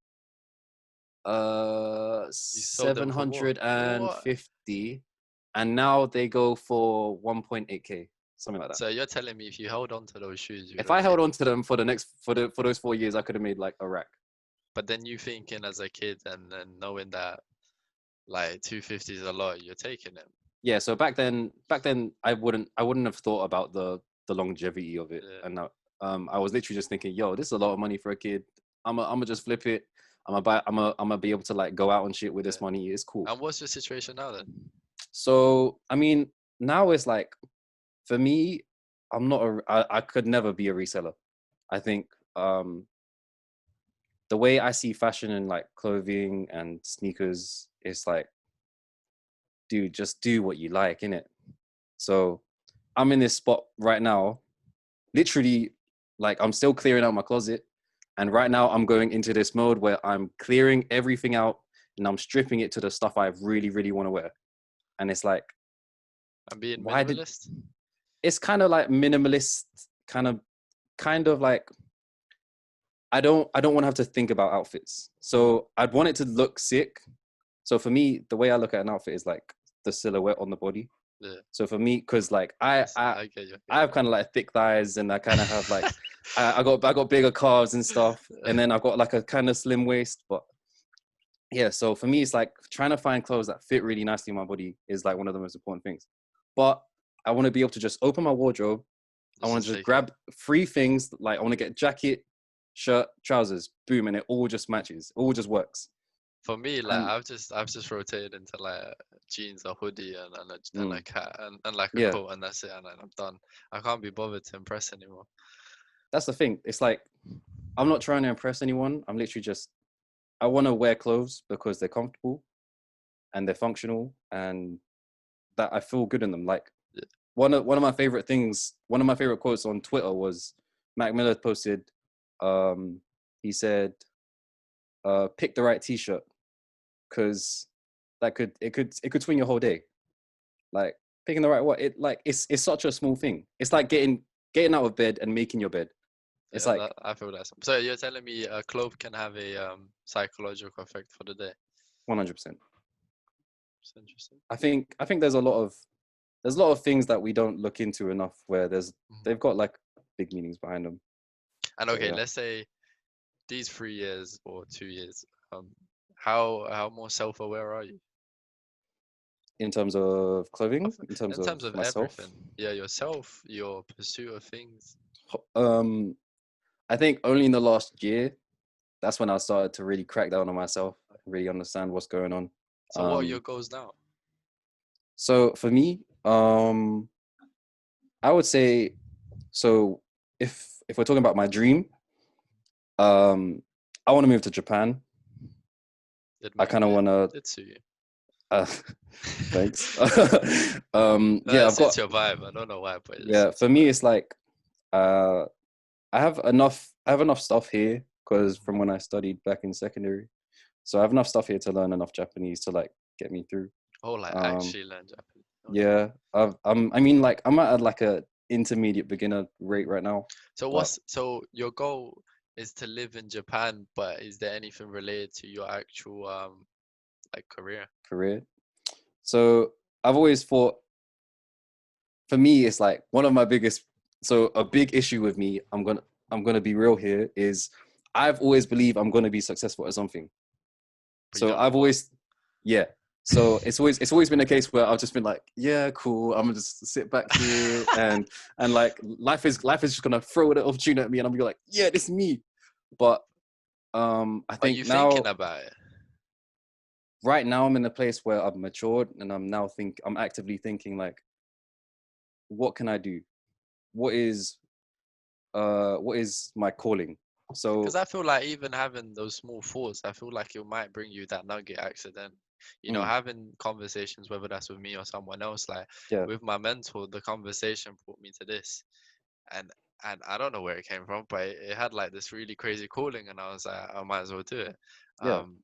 You sold them for what? What? 750, and now they go for 1.8k, something like that. So you're telling me if you held on to those shoes, you would If have I made. held on to them for the next for those 4 years, I could have made like a rack. But then you thinking as a kid and then knowing that like 250 is a lot, you're taking it. Yeah, so back then I wouldn't have thought about the longevity of it, Yeah. and I was literally just thinking, yo, this is a lot of money for a kid. I'm gonna just flip it. I'm gonna be able to like go out and shit with Yeah. this money. It's cool. And what's your situation now then? So I mean, now it's like for me, I could never be a reseller. I think the way I see fashion and like clothing and sneakers, it's like, dude, just do what you like, innit? So I'm in this spot right now, literally, like I'm still clearing out my closet. And right now I'm going into this mode where I'm clearing everything out and I'm stripping it to the stuff I really, really want to wear. And it's like, I'm being why did minimalist? it's kind of like minimalist, kind of like I don't want to have to think about outfits. So I'd want it to look sick. So for me, the way I look at an outfit is like the silhouette on the body. Yeah. So for me, because like I So I I get you. I I get have kind of like thick thighs, and I kind of have like I got bigger calves and stuff, you. and then I've got like a kind of slim waist. But yeah, so for me, it's like trying to find clothes that fit really nicely in my body is like one of the most important things. But I want to be able to just open my wardrobe. I Let's want just to just take it. grab three things. Like I want to get jacket, shirt, trousers, boom, and it all just matches. It all just works. For me, like And I've just rotated into like jeans, a hoodie, and mm, like hat and like a yeah, coat, and that's it, and then I'm done. I can't be bothered to impress anymore. that's the thing. It's like I'm not trying to impress anyone. I'm literally just I want to wear clothes because they're comfortable and they're functional and that I feel good in them. Like Yeah. one of my favorite things, one of my favorite quotes on Twitter was Mac Miller posted. Um, he said, "Pick the right T-shirt because it could swing your whole day. Like picking the right one, it's such a small thing. It's like getting out of bed and making your bed. It's Yeah, like that I feel that. So you're telling me a clove can have a psychological effect for the day? 100%. It's interesting. I think there's a lot of things that we don't look into enough where Mhm. they've got like big meanings behind them. And So okay, yeah. let's say these 3 years or 2 years, how more self-aware are you? in terms of clothing, Of- in terms in of terms of myself. everything. Yeah, yourself, your pursuit of things. Um, I think only in the last year, that's when I started to really crack down on myself, really understand what's going on. So what are your Um, goals now? so for me, I would say, so if we're talking about my dream, um, I want to move to Japan. Did I kind of want to. did suit you. Uh, thanks. No, Yeah, it I've got. suits your vibe. I don't know why, but it Yeah, suits for your me, vibe. it's like uh, I have enough. I have enough stuff here because from when I studied back in secondary, so I have enough stuff here to learn enough Japanese to like get me through. Oh, like Um, actually learn Japanese. Okay. yeah, I mean, like I'm at like a intermediate beginner rate right now, So but so your goal is to live in Japan, but is there anything related to your actual like career? career. So I've always thought, for me, it's like one of my biggest. So a big issue with me, I'm gonna be real here, is I've always believed I'm gonna be successful at something. But you So don't know I've what. always, yeah. So it's always been a case where I've just been like, yeah, cool. I'm gonna just sit back here and like life is just gonna throw the opportunity at me, and I'm gonna be like, yeah, this is me. But I Are think you thinking now, about it? right now, I'm in a place where I've matured, and I'm actively thinking like, what can I do? What is what is my calling? Because So I feel like even having those small thoughts, I feel like it might bring you that nugget accident. You know, mm, having conversations, whether that's with me or someone else, like yeah, with my mentor, the conversation brought me to this. And I don't know where it came from, but it had like this really crazy calling, and I was like, I might as well do it. yeah, Um,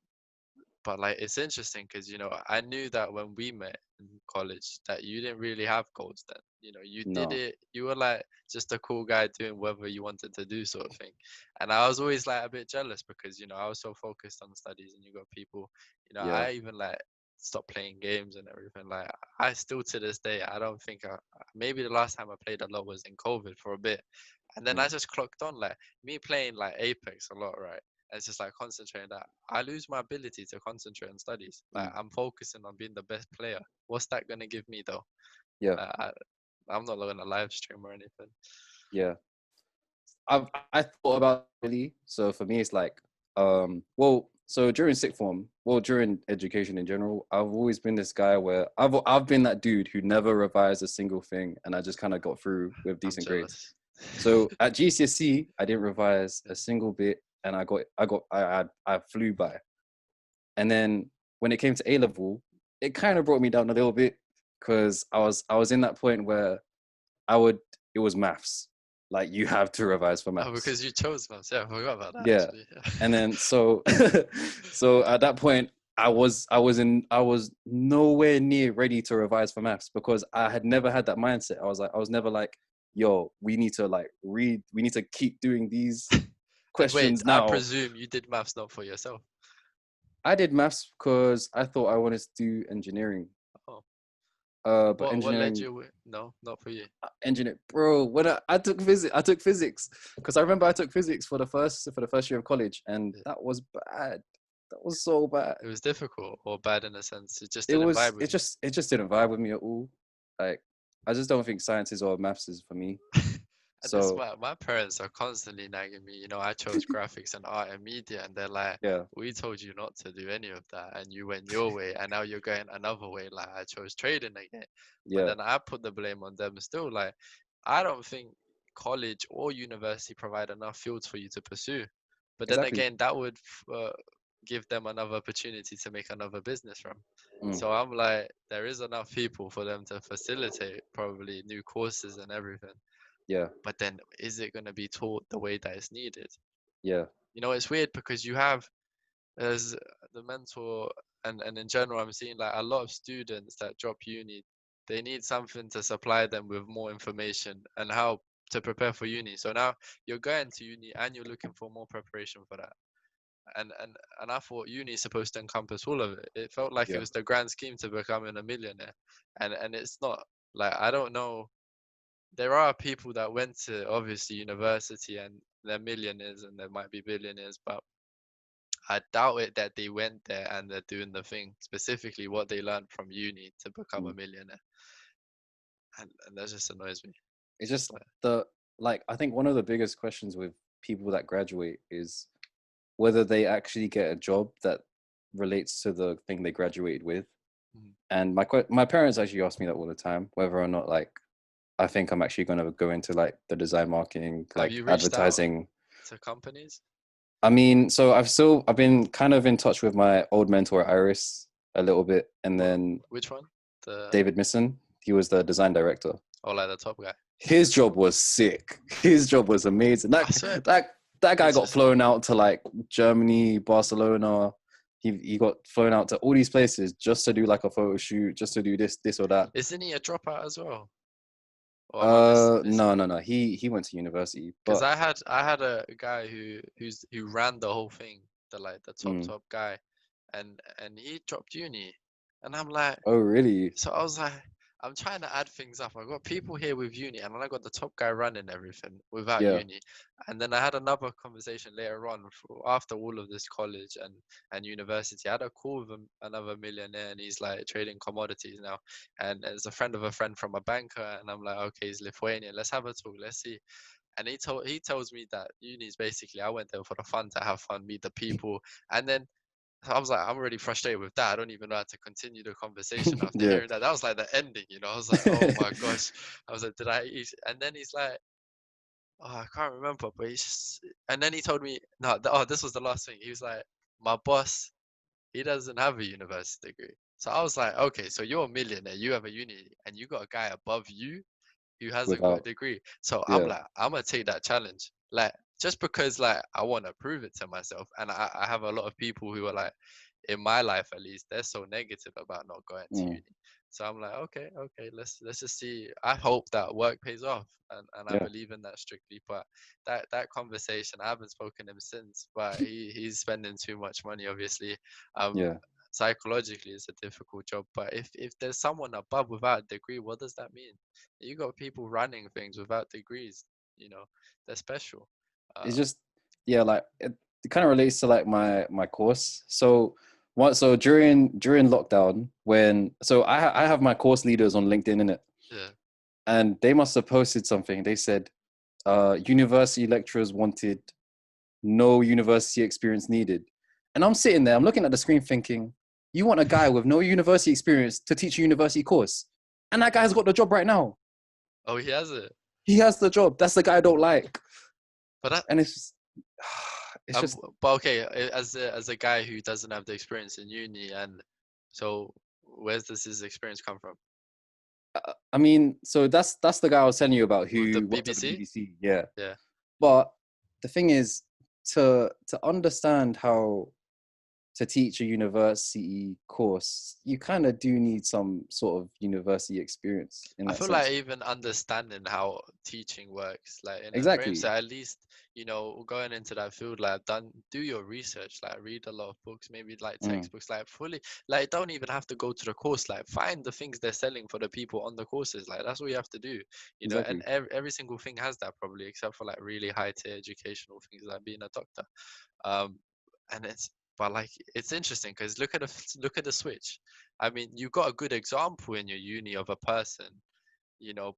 but like it's interesting because I knew that when we met in college that you didn't really have goals then. You did no, it, you were like just a cool guy doing whatever you wanted to do, sort of thing. And I was always like a bit jealous because I was so focused on studies, and you got people, yeah, I even like stopped playing games and everything. Like I still to this day, I don't think maybe the last time I played a lot was in COVID for a bit. And then I mm, just clocked on like me playing like Apex a lot, right? And it's just like concentrating that I lose my ability to concentrate on studies. Like mm, I'm focusing on being the best player. What's that gonna give me though? yeah, Uh, I'm not gonna live stream or anything. yeah. I thought about it really. So for me, it's like, well, so during sixth form, well, during education in general, I've always been this guy where I've been that dude who never revised a single thing, and I just kind of got through with I'm decent grades. jealous. So at GCSE, I didn't revise a single bit, and I flew by. And then when it came to A level, it kind of brought me down a little bit because I was in that point where I would it was maths. Like you have to revise for Oh, maths. because you chose maths. Yeah, I forgot about that Yeah. actually. And then so so at that point I was nowhere near ready to revise for maths because I had never had that mindset. I was never like, yo, we need to like read, we need to keep doing these And wait, questions I now. presume you did maths not for yourself. I did maths because I thought I wanted to do engineering. Oh, But what led engineering, you? No, not for you. bro. When I took physics because I remember I took physics for the first year of college, and It that was bad. That was so bad. it was difficult or bad in a sense. It just It didn't was. vibe with It you. just. It just didn't vibe with me at all. Like, I just don't think sciences or maths is for me. And this So my parents are constantly nagging me. I chose graphics and art and media, and they're like, yeah, "We told you not to do any of that, and you went your way, and now you're going another way." Like I chose trading again, but yeah, then I put the blame on them still. Like I don't think college or university provide enough fields for you to pursue. But then exactly. again, that would give them another opportunity to make another business from. Mm, So I'm like, there is enough people for them to facilitate probably new courses and everything. yeah, But then is it going to be taught the way that it's needed? yeah, It's weird because you have as the mentor, and in general I'm seeing like a lot of students that drop uni, they need something to supply them with more information and how to prepare for uni. So now you're going to uni and you're looking for more preparation for that. And I thought uni is supposed to encompass all of it. It felt like it yeah. was the grand scheme to becoming a millionaire. And it's not. Like I don't know, there are people that went to obviously university and they're millionaires and they might be billionaires, but I doubt it that they went there and they're doing the thing, specifically what they learned from uni to become a Mm. millionaire. And that just annoys me. It's It's just just like, the like I think one of the biggest questions with people that graduate is whether they actually get a job that relates to the thing they graduated with. mm, And my parents actually ask me that all the time, whether or not like I think I'm actually going to go into like the design marketing, have like you reached out advertising. to companies? I mean, so I've been kind of in touch with my old mentor Iris a little bit, and Well, then which one? The David Misson, he was the design director. or like the top guy? His job was sick. His job was amazing. I swear, That guy it's got just flown out to like Germany, Barcelona. He got flown out to all these places just to do like a photo shoot, just to do this or that. isn't he a dropout as well? Or am I missing No, it? no, no. He went to university, Because but I had a guy who ran the whole thing, the mm, top guy, and he dropped uni, and I'm like, oh really? so I was like, I'm trying to add things up. I've got people here with uni, and then I got the top guy running everything without Yeah. uni. And then I had another conversation later on after all of this college and university. I had a call with another millionaire, and he's like trading commodities now. And as a friend of a friend from a banker, and I'm like, okay, he's Lithuanian. Let's have a talk. Let's see. And he tells me that uni is basically I went there for the fun to have fun, meet the people, and then I was like, I'm already frustrated with that. I don't even know how to continue the conversation after Yeah. hearing that. That was like the ending, you know. I was like, oh my gosh. I was like, did I eat? And then he's like, oh, I can't remember, but he's just, and then he told me, no, oh, this was the last thing. He was like, my boss, he doesn't have a university degree. So I was like, okay, so you're a millionaire, you have a uni, and you got a guy above you who hasn't got a Without, degree. So I'm yeah. like, I'm gonna take that challenge. Like, just because like I want to prove it to myself. And I have a lot of people who are like, in my life at least, they're so negative about not going to Mm, uni. So I'm like, okay, okay, let's just see. I hope that work pays off, and I yeah. believe in that strictly. But that conversation, I haven't spoken to him since. But he's spending too much money, obviously. Um, Yeah. Psychologically, it's a difficult job. But if there's someone above without a degree, what does that mean? You got people running things without degrees. You know, they're special. It's Um, just yeah, like it kind of relates to like my course. So so during lockdown when so I have my course leaders on LinkedIn in it, yeah. and they must have posted something. They said university lecturers wanted no university experience needed. And I'm sitting there, I'm looking at the screen thinking, you want a guy with no university experience to teach a university course. And that guy's got the job right now. Oh, he has it. He has the job. That's the guy I don't like. But that, And it's just, it's just but okay, as a guy who doesn't have the experience in uni, and so where's does his experience come from? I mean, so that's the guy I was telling you about With the who worked at the BBC? BBC. Yeah. Yeah. But the thing is, to understand how to teach a university course, you kind of do need some sort of university experience in I that feel like sense. even understanding how teaching works, like in a frame, so Exactly. at least, going into that field, like do your research, like read a lot of books, maybe like Mm, textbooks, like fully, like don't even have to go to the course, like find the things they're selling for the people on the courses, like that's what you have to do, and exactly. every single thing has that probably, except for like really high tier educational things like being a doctor. Um, and but like it's interesting because look at the switch. I mean, you got a good example in your uni of a person,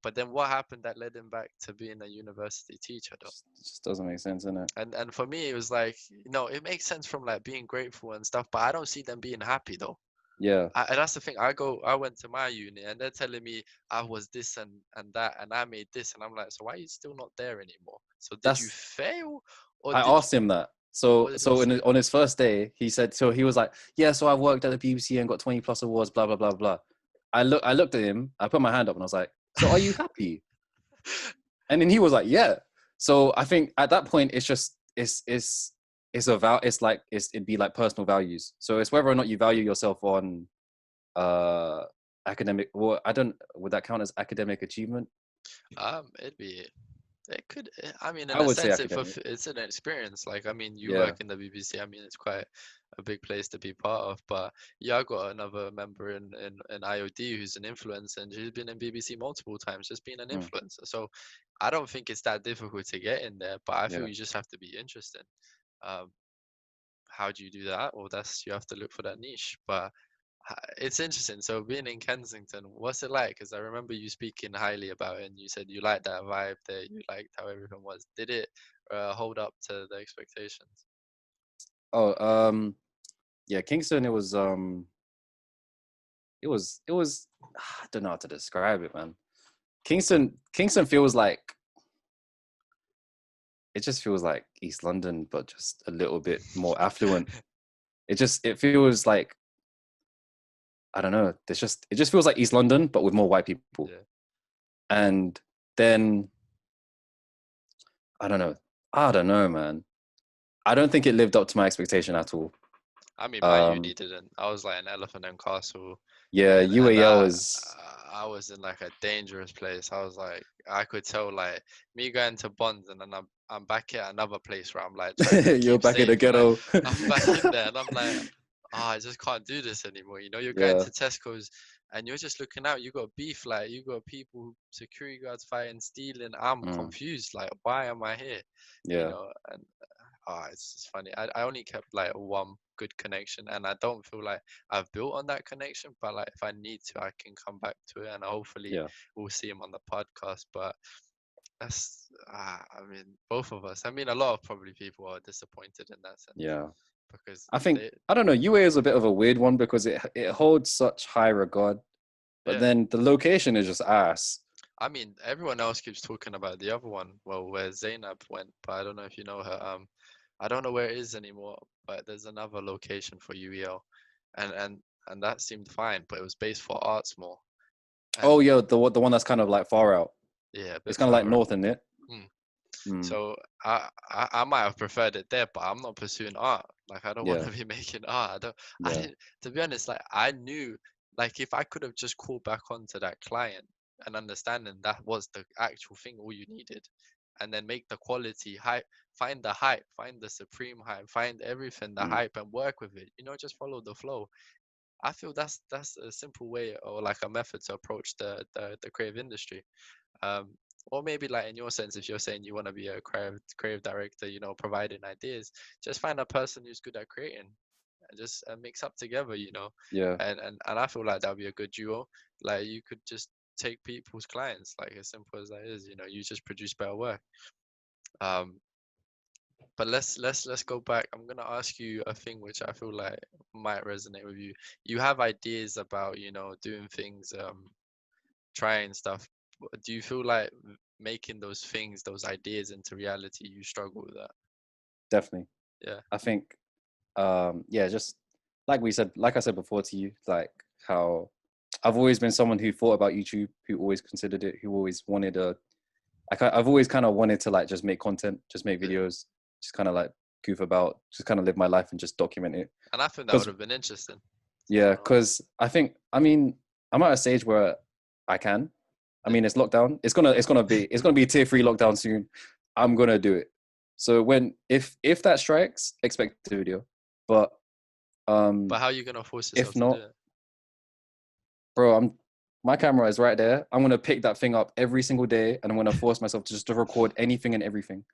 but then what happened that led him back to being a university teacher though? Just doesn't make sense, innit? And for me, it was like, it makes sense from like being grateful and stuff, but I don't see them being happy though. Yeah. And that's the thing. I went to my uni and they're telling me I was this and that and I made this, and I'm like, so why are you still not there anymore? So did you That's fail, or I did you? asked him that. What So did he so say? on his first day, he said so he was like, yeah, so I've worked at the BBC and got 20 plus awards, blah blah blah blah. I looked at him, I put my hand up and I was like, so are you happy? And then he was like, yeah. So I think at that point it's just it's a it's like it'd be like personal values. So it's whether or not you value yourself on uh academic, well, I don't, would that count as academic achievement? It'd be It could. I mean, in I a would say sense, academic. it's an experience. Like, I mean, you Yeah. work in the BBC. I mean, it's quite a big place to be part of. But yeah, I got another member in IOD who's an influencer, and she's been in BBC multiple times, just being an Mm, influencer. So I don't think it's that difficult to get in there. But I feel yeah. you just have to be interested. Um, how do you do that? Well, that's you have to look for that niche. But it's interesting. So being in Kensington, what's it like? Because I remember you speaking highly about it, and you said you liked that vibe there. You liked how everything was. Did it hold up to the expectations? Oh, yeah, Kingston. It was. I don't know how to describe it, man. Kingston feels like it just feels like East London, but just a little bit more affluent. It feels like I don't know. It just feels like East London, but with more white people. Yeah. And then I don't know. I don't know, man. I don't think it lived up to my expectation at all. I mean, my uni Um, didn't. I was like an elephant and castle, yeah, and UAL is I was in like a dangerous place. I was like, I could tell like me going to Bonds, and then I'm back at another place where I'm like trying to you're keep back in the safe. Like ghetto. I'm back in there, and I'm like, I just can't do this anymore. You know, you're going Yeah, to Tesco's, and you're just looking out. You got beef, like you got people, security guards fighting, stealing. I'm mm, confused. Like, why am I here? You yeah, know, and it's just funny. I only kept like one good connection, and I don't feel like I've built on that connection. But like, if I need to, I can come back to it, and hopefully yeah, we'll see him on the podcast. But I mean, both of us. I mean, a lot of probably people are disappointed in that sense yeah. because I think they, I don't know. UA is a bit of a weird one because it holds such high regard, but yeah. then the location is just ass. I mean, everyone else keeps talking about the other one, well, where Zainab went, but I don't know if you know her. I don't know where it is anymore, but there's another location for UEL, and and and that seemed fine, but it was based for arts more, Oh and yeah, the one that's kind of like far out. yeah, a It's bit kind of like further. north in it. Mm. Mm, So I might have preferred it there, but I'm not pursuing art. Like I don't want yeah, to be making art. I yeah, didn't, to be honest, like I knew, like if I could have just called back onto that client and understanding that was the actual thing, all you needed, and then make the quality high, find the hype, find the supreme hype, find everything, the mm, hype, and work with it. You know, just follow the flow. I feel that's a simple way or like a method to approach the creative industry. um or maybe like in your sense, if you're saying you want to be a creative director, you know, providing ideas, just find a person who's good at creating and just mix up together, you know. yeah, And I feel like that would be a good duo. Like you could just take people's clients, like as simple as that is, you know, you just produce better work. um but let's go back. I'm gonna ask you a thing which I feel like might resonate with you. You have ideas about, you know, doing things, trying stuff. Do you feel like making those things, those ideas into reality, you struggle with that? definitely. Yeah, I think yeah, just like I said before to you, like how I've always been someone who thought about YouTube, who always considered it, who always wanted I've always kind of wanted to like just make content, just make yeah. videos, just kind of like goof about, just kind of live my life and just document it. And I think that would Because have been interesting, yeah, you know. because I mean, I'm at a stage where I can. I Yeah, mean, it's lockdown. It's gonna be tier 3 lockdown soon. I'm gonna do it. So if that strikes, expect a video. But um, but how are you gonna force if yourself to do not, it? bro, my camera is right there. I'm gonna pick that thing up every single day, and I'm gonna force myself to just to record anything and everything,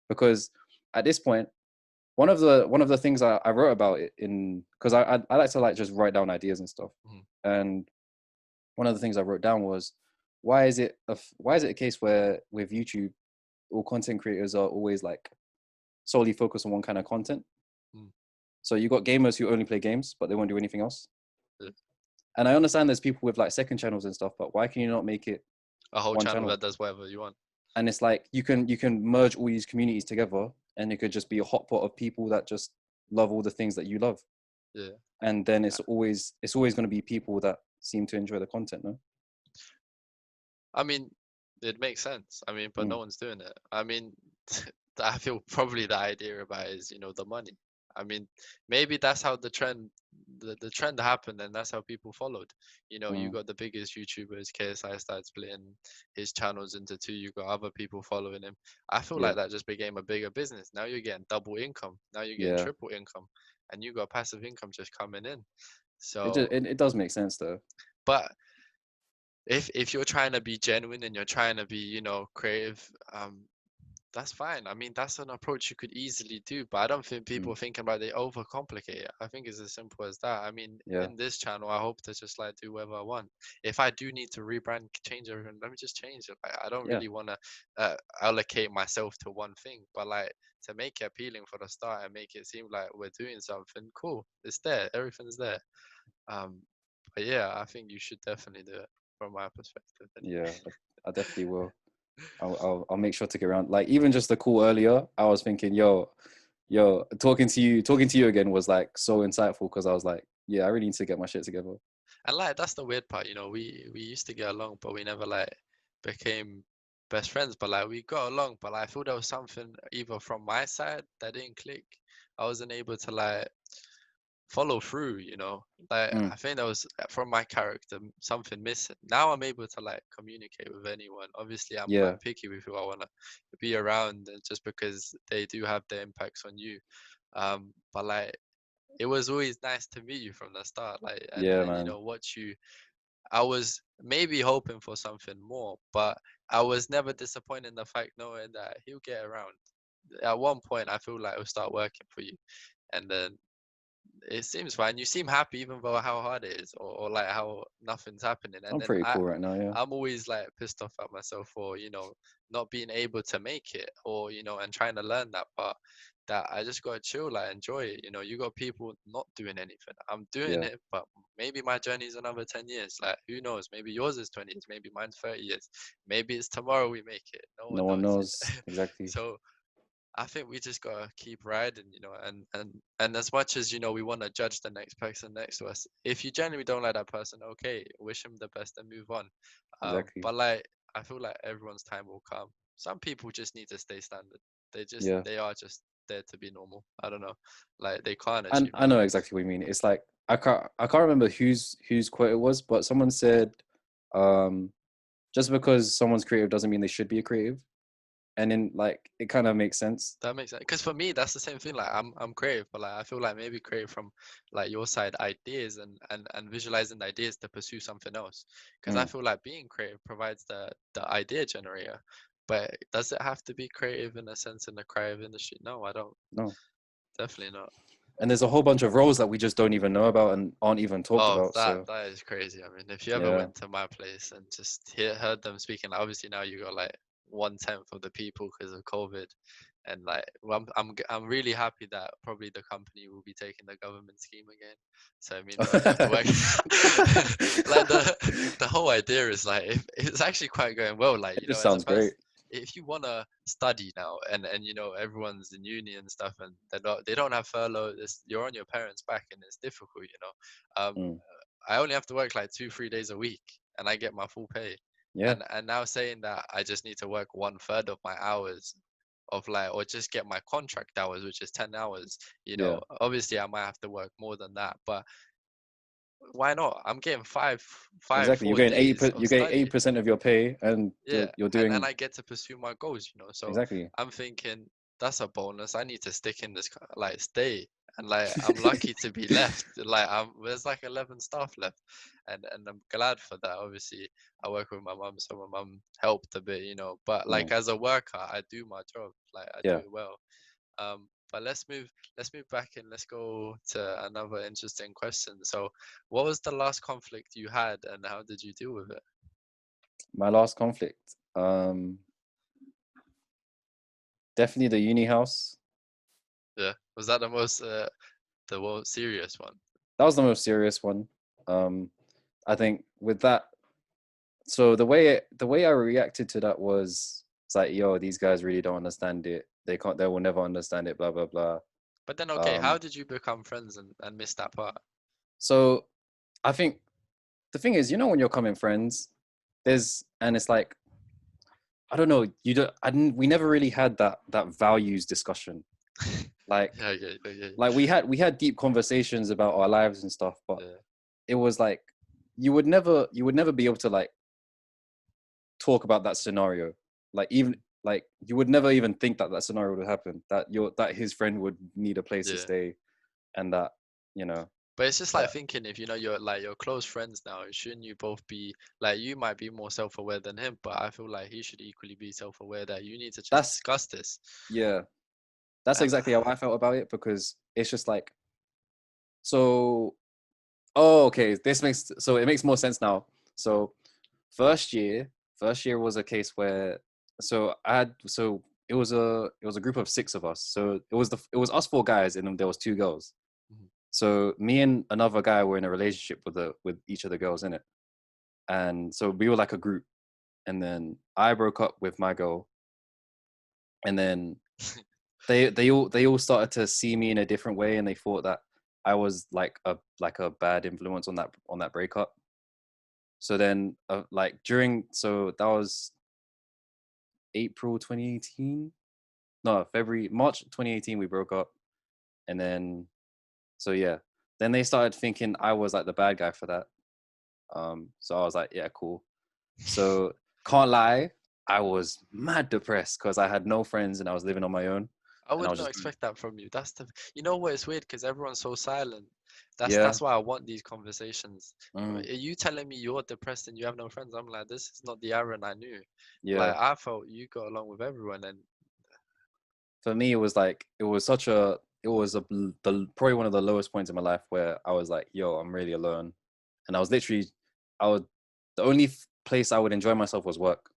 because at this point, one of the things I wrote about it in because I like to like just write down ideas and stuff, Mhm. and one of the things I wrote down was why is it a case where with YouTube all content creators are always like solely focused on one kind of content. Mm. So you got gamers who only play games but they won't do anything else. Yeah. And I understand there's people with like second channels and stuff, but why can you not make it A whole one channel channel? that does whatever you want. And it's like you can merge all these communities together, and it could just be a hot pot of people that just love all the things that you love. Yeah. And then Uh, it's always going to be people that seem to enjoy the content, no? I mean, it makes sense. I mean, but Mm, no one's doing it. I mean, I feel probably the idea about it is, you know, the money. I mean, maybe that's how the trend happened, and that's how people followed. You know, you mm, got the biggest YouTubers, KSI started splitting his channels into two. You got other people following him. I feel yeah, like that just became a bigger business. Now you're getting double income. Now you're getting yeah. triple income, and you got passive income just coming in. It So, just it does make sense though. but if you're trying to be genuine and you're trying to be, you know, creative, that's fine. I mean, that's an approach you could easily do, but I don't think Mm, people thinking about it overcomplicate it. I think it's as simple as that. I mean, yeah, in this channel, I hope to just like do whatever I want. If I do need to rebrand, change everything, let me just change it. Like, I don't yeah, really want to allocate myself to one thing, but like to make it appealing for the start and make it seem like we're doing something cool. It's there, everything's there. Um, but yeah, I think you should definitely do it from my perspective, yeah. anyway. I definitely will. I'll make sure to get around. Like even just the call earlier, I was thinking, yo, talking to you again was like so insightful because I was like, yeah, I really need to get my shit together. And like that's the weird part, we used to get along, but we never like became best friends. But like we got along, but like, I feel there was something either from my side that didn't click. I wasn't able to like follow through. Like Mm, I think that was from my character something missing. Now I'm able to like communicate with anyone. Obviously, I'm yeah, quite picky with who I wanna be around, and just because they do have their impacts on you. But like it was always nice to meet you from the start, like yeah, and man. watch you. I was maybe hoping for something more, but I was never disappointed in the fact knowing that he'll get around. At one point, I feel like it'll start working for you, and then it seems fine. You seem happy even though how hard it is, or like how nothing's happening. And I'm then pretty cool right now. Yeah, I'm always like pissed off at myself for, not being able to make it, or, and trying to learn that part, that I just gotta chill, like enjoy it. You got people not doing anything. I'm doing yeah. it, but maybe my journey is another 10 years. Like who knows? Maybe yours is 20 years, maybe mine's 30 years. Maybe it's tomorrow we make it. No one No one knows. knows exactly. So I think we just gotta keep riding, and as much as we want to judge the next person next to us. If you genuinely don't like that person, okay, wish him the best and move on. Exactly. But like, I feel like everyone's time will come. Some people just need to stay standard. Yeah, They are just there to be normal. I don't know, like they can't and achieve I new know heights. exactly what you mean. It's like I can't remember whose quote it was, but someone said, um, just because someone's creative doesn't mean they should be a creative, and then like it kind of makes sense. That makes sense. Because for me, that's the same thing. Like I'm creative, but like I feel like maybe creative from like your side ideas and visualizing the ideas to pursue something else. Because I Mm, feel like being creative provides the idea generator. But does it have to be creative in a sense in the creative industry? No, I don't. no, Definitely not. and there's a whole bunch of roles that we just don't even know about and aren't even talked Oh, about. that So that is crazy. I mean, if you ever yeah, went to my place and just heard them speaking, like, obviously now you got like 1/10 of the people because of COVID, and like, well, I'm really happy that probably the company will be taking the government scheme again. So I mean, you only have to work. Like the whole idea is like, if it's actually quite going well. Like, it just as a sounds person, great. if you want to study now, and everyone's in uni and stuff, and they don't have furlough, you're on your parents' back, and it's difficult. Mm, I only have to work like 2 3 days a week, and I get my full pay. yeah, And now saying that I just need to work 1/3 of my hours of like, or just get my contract hours, which is 10 hours. yeah, Obviously I might have to work more than that, but why not? I'm getting five exactly. four days of You're getting study. 80% of your pay, and Yeah, you're and doing I get to pursue my goals. So exactly. I'm thinking that's a bonus. I need to stick in this, like stay. And like I'm lucky to be left. Like there's like 11 staff left, and I'm glad for that. Obviously, I work with my mum, so my mum helped a bit. But like Mm, as a worker, I do my job. Like I do yeah, it well. But let's move back and let's go to another interesting question. So, what was the last conflict you had, and how did you deal with it? my last conflict. Definitely the uni house. Yeah, was that the most serious one? That was the most serious one. Um, I think with that, so the way I reacted to that was it's like, yo, these guys really don't understand it. They will never understand it. Blah blah blah. But then, okay, how Um, did you become friends and miss that part? so I think the thing is, when you're coming friends, and it's like I don't know, you don't, I didn't, we never really had that values discussion. Like Yeah, okay, okay, like we had deep conversations about our lives and stuff, but yeah, it was like you would never be able to like talk about that scenario. Like even like you would never even think that scenario would happen. That his friend would need a place to yeah. stay, and that you know. But it's just like But thinking if you know you're like your close friends now, shouldn't you both be like you might be more self-aware than him, but I feel like he should equally be self-aware that you need to just that's discuss this. yeah, that's And exactly how I felt about it because it's just like so. Oh, okay. It makes more sense now. So first year, first year was a case where it was a group of six of us. So it was us four guys and then there was two girls. Mhm. So me and another guy were in a relationship with each of the girls in it, and so we were like a group. And then I broke up with my girl, and then they all started to see me in a different way, and they thought that I was like a bad influence on that breakup. So then like during so that was April 2018. No, February, March 2018, we broke up. And then, so yeah, then they started thinking I was like the bad guy for that. So I was like, yeah, cool. So can't lie, I was mad depressed because I had no friends and I was living on my own. I And I would was not just, expect that from you. That's the, you know what? It's weird because everyone's so silent. yeah, That's why I want these conversations. Are mm, you telling me you're depressed and you have no friends? I'm like, this is not the Aaron I knew. yeah. Like I felt you got along with everyone, and For me, it was like, it was probably one of the lowest points in my life where I was like, yo, I'm really alone. And I was literally, I would, the only place I would enjoy myself was work.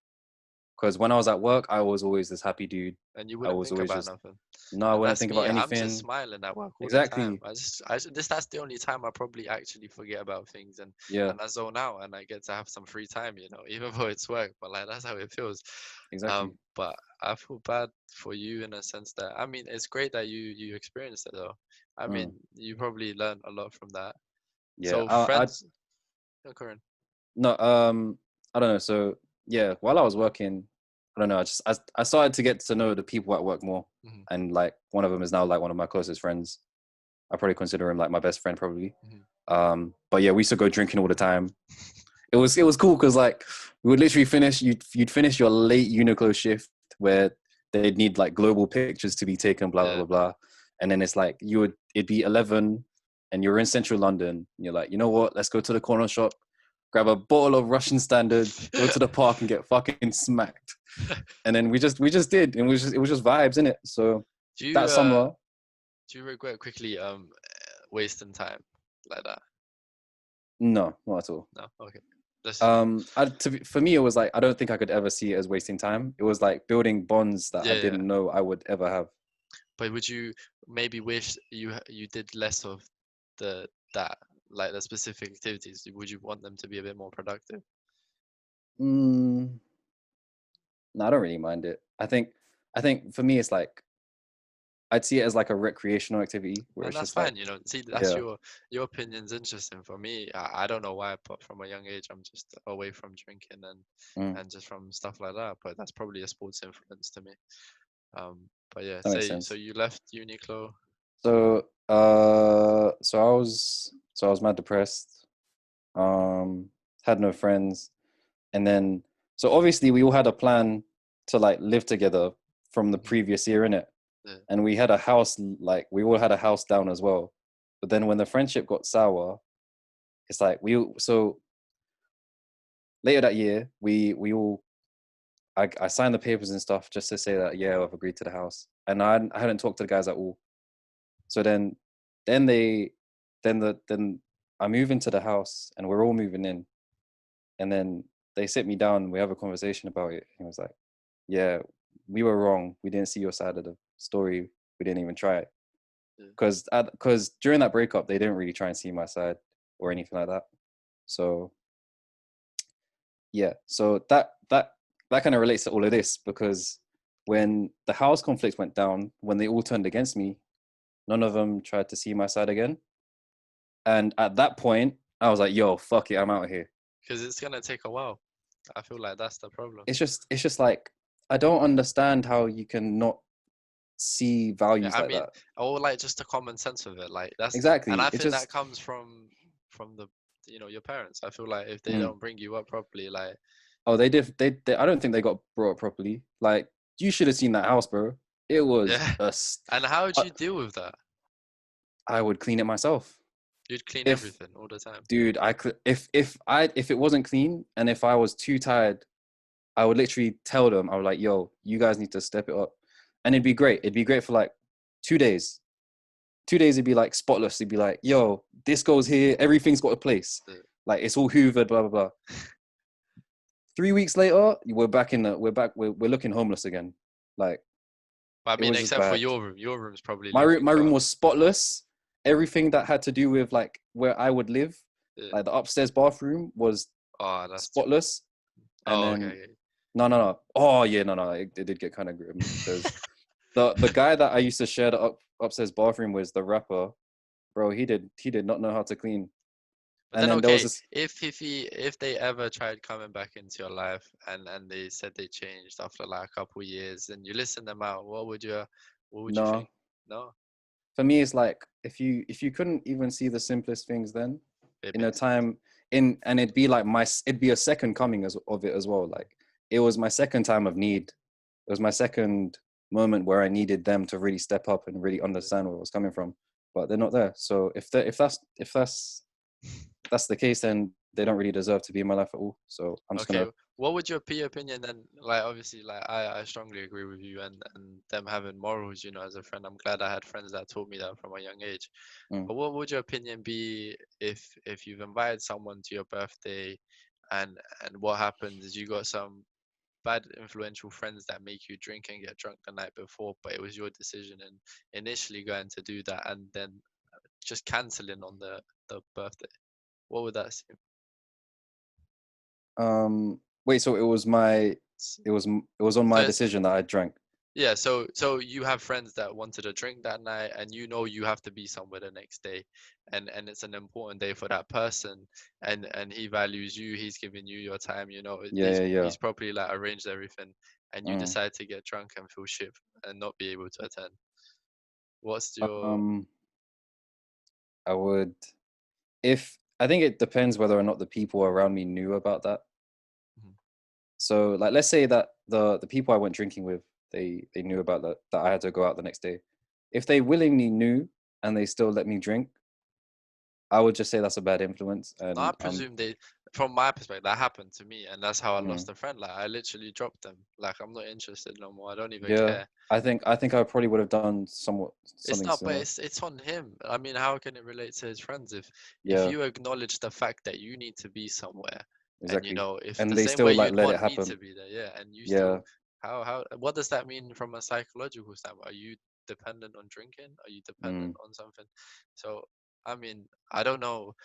Because when I was at work, I was always this happy dude. you I wouldn't was think always about just nothing. no, I And wouldn't that's think about me. I'm just anything. smiling at work all the time. Exactly. That's the only time I probably actually forget about things Yeah, and I zone out and I get to have some free time, you know, even though it's work, but like that's how it feels. exactly. But I feel bad for you in a sense that I mean, it's great that you experienced it though. I Mm, mean, you probably learned a lot from that. yeah, So I friends, Corinne. no, I don't know. So yeah, while I was working, I don't know. I started to get to know the people at work more, Hmm. and like one of them is now like one of my closest friends. I probably consider him like my best friend, probably. Hmm. But yeah, we used to go drinking all the time. It was cool because like we would literally finish you'd finish your late Uniqlo shift where they'd need like global pictures to be taken, blah blah Yeah. blah blah, and then it's like it'd be 11, and you're in central London, and you're like, you know what? Let's go to the corner shop, grab a bottle of Russian Standard, go to the park and get fucking smacked, and then we just did, and it was just vibes in it. So Do you that summer, do you regret quickly wasting time like that? no, not at all. No? Okay. That's just me. For me, it was like I don't think I could ever see it as wasting time. It was like building bonds that I Yeah, yeah. didn't know I would ever have. But would you maybe wish you did less of the that like the specific activities? Would you want them to be a bit more productive? Mm, no, I don't really mind it. I think for me, it's like I'd see it as like a recreational activity where And it's that's just like, fine, you know. See, that's yeah, your opinion's interesting. For me, I don't know why, but from a young age, I'm just away from drinking mm, and just from stuff like that. But that's probably a sports influence to me. But yeah, that makes say so sense. you left Uniqlo. So I was mad depressed. Um, had no friends, and then so obviously we all had a plan to like live together from the Mhm. previous year in it, Yeah, and we had a house like we all had a house down as well. But then when the friendship got sour, it's like so later that year we all I signed the papers and stuff just to say that yeah I've agreed to the house, and I hadn't talked to the guys at all. So then they then I move into the house and we're all moving in, and then they sit me down and we have a conversation about it. And I was like, yeah, we were wrong. We didn't see your side of the story. We didn't even try it yeah. because during that breakup they didn't really try and see my side or anything like that. So yeah, so that kind of relates to all of this because when the house conflict went down, when they all turned against me, none of them tried to see my side again. And at that point, I was like, yo, fuck it, I'm out of here. Because it's gonna take a while. I feel like that's the problem. It's just like I don't understand how you can not see Yeah, values I like mean, that. or like just the common sense of it. Like that's, and Exactly. I It think that just comes from the, your parents. I feel like if they mm. don't bring you up properly, like, Oh, they I don't think they got brought up properly. Like you should have seen that house, bro. It was yeah. a And how would you deal with that? I would clean it myself. You'd clean If everything all the time. dude, I could if it wasn't clean and if I was too tired, I would literally tell them, I was like, yo, you guys need to step it up. And it'd be great. It'd be great for like 2 days. 2 days it'd be like spotless. It'd be like, yo, this goes here, everything's got a place. Uh, Like it's all hoovered, blah blah blah. 3 weeks later, we're looking homeless again. Like But I it mean, was just except for bad. your room. Your room's probably My room, looking my room calm. was spotless. Everything that had to do with like where I would live, Yeah. like the upstairs bathroom was Oh, that's too much. spotless. And Oh, okay, then okay. no. Oh yeah, no. It did get kind of grim because the guy that I used to share the upstairs bathroom with, the rapper, bro, he did not know how to clean. But And then, then there was okay, this if they ever tried coming back into your life and they said they changed after like a couple years and you listen them out, what would you no. think? No, For me, it's like if you couldn't even see the simplest things, then it in a makes sense. time in and it'd be a second coming of it as well. Like it was my second time of need. It was my second moment where I needed them to really step up and really Yeah. understand where I was coming from, but they're not there. So if that's the case, then they don't really deserve to be in my life at all. So I'm just Okay, gonna what would your be opinion then? Like, obviously, like I strongly agree with you and them having morals. As a friend, I'm glad I had friends that taught me that from a young age. mm, But what would your opinion be if you've invited someone to your birthday, and what happens is you got some bad influential friends that make you drink and get drunk the night before, but it was your decision and initially going to do that and then just canceling on the birthday. What would that seem? wait. So S- it was on So my it's decision that I drank. yeah, so you have friends that wanted to drink that night and you have to be somewhere the next day and it's an important day for that person and he values you, he's giving you your time, Yeah, he's yeah, yeah. he's probably like arranged everything and you Mm. decide to get drunk and feel shit and not be able to attend. What's your Um, I would if I think it depends whether or not the people around me knew about that. Mhm. So like let's say that the people I went drinking with, they knew about that I had to go out the next day. If they willingly knew and they still let me drink, I would just say that's a bad influence No, I and presume they, from my perspective, that happened to me, and that's how I mm, lost a friend. Like I literally dropped them. Like I'm not interested no more. I don't even yeah, care. I think I probably would have done It's something not, but similar. it's on him. I mean, how can it relate to his friends if Yeah, you acknowledge the fact that you need to be somewhere, and exactly. if And the they same way still like you'd let it want me to happen. be there, yeah, and you Yeah. still, how what does that mean from a psychological standpoint? Are you dependent on drinking? Are you dependent Mm, on something? So, I mean, I don't know.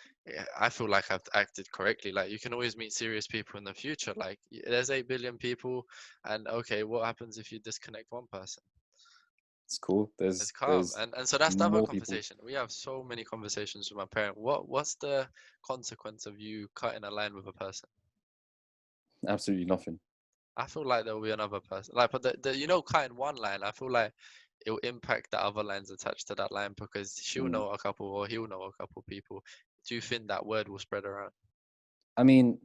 I feel like I've acted correctly. Like you can always meet serious people in the future. Like there's 8 billion people, and okay, what happens if you disconnect one person? it's cool. It's There's calm, there's and so that's the other more people. conversation. We have so many conversations with my parent. What's the consequence of you cutting a line with a person? Absolutely nothing. I feel like there will be another person. Like, but the cutting one line, I feel like it will impact the other lines attached to that line because she'll Mm. know a couple or he'll know a couple people. Do you think that word will spread around? I mean,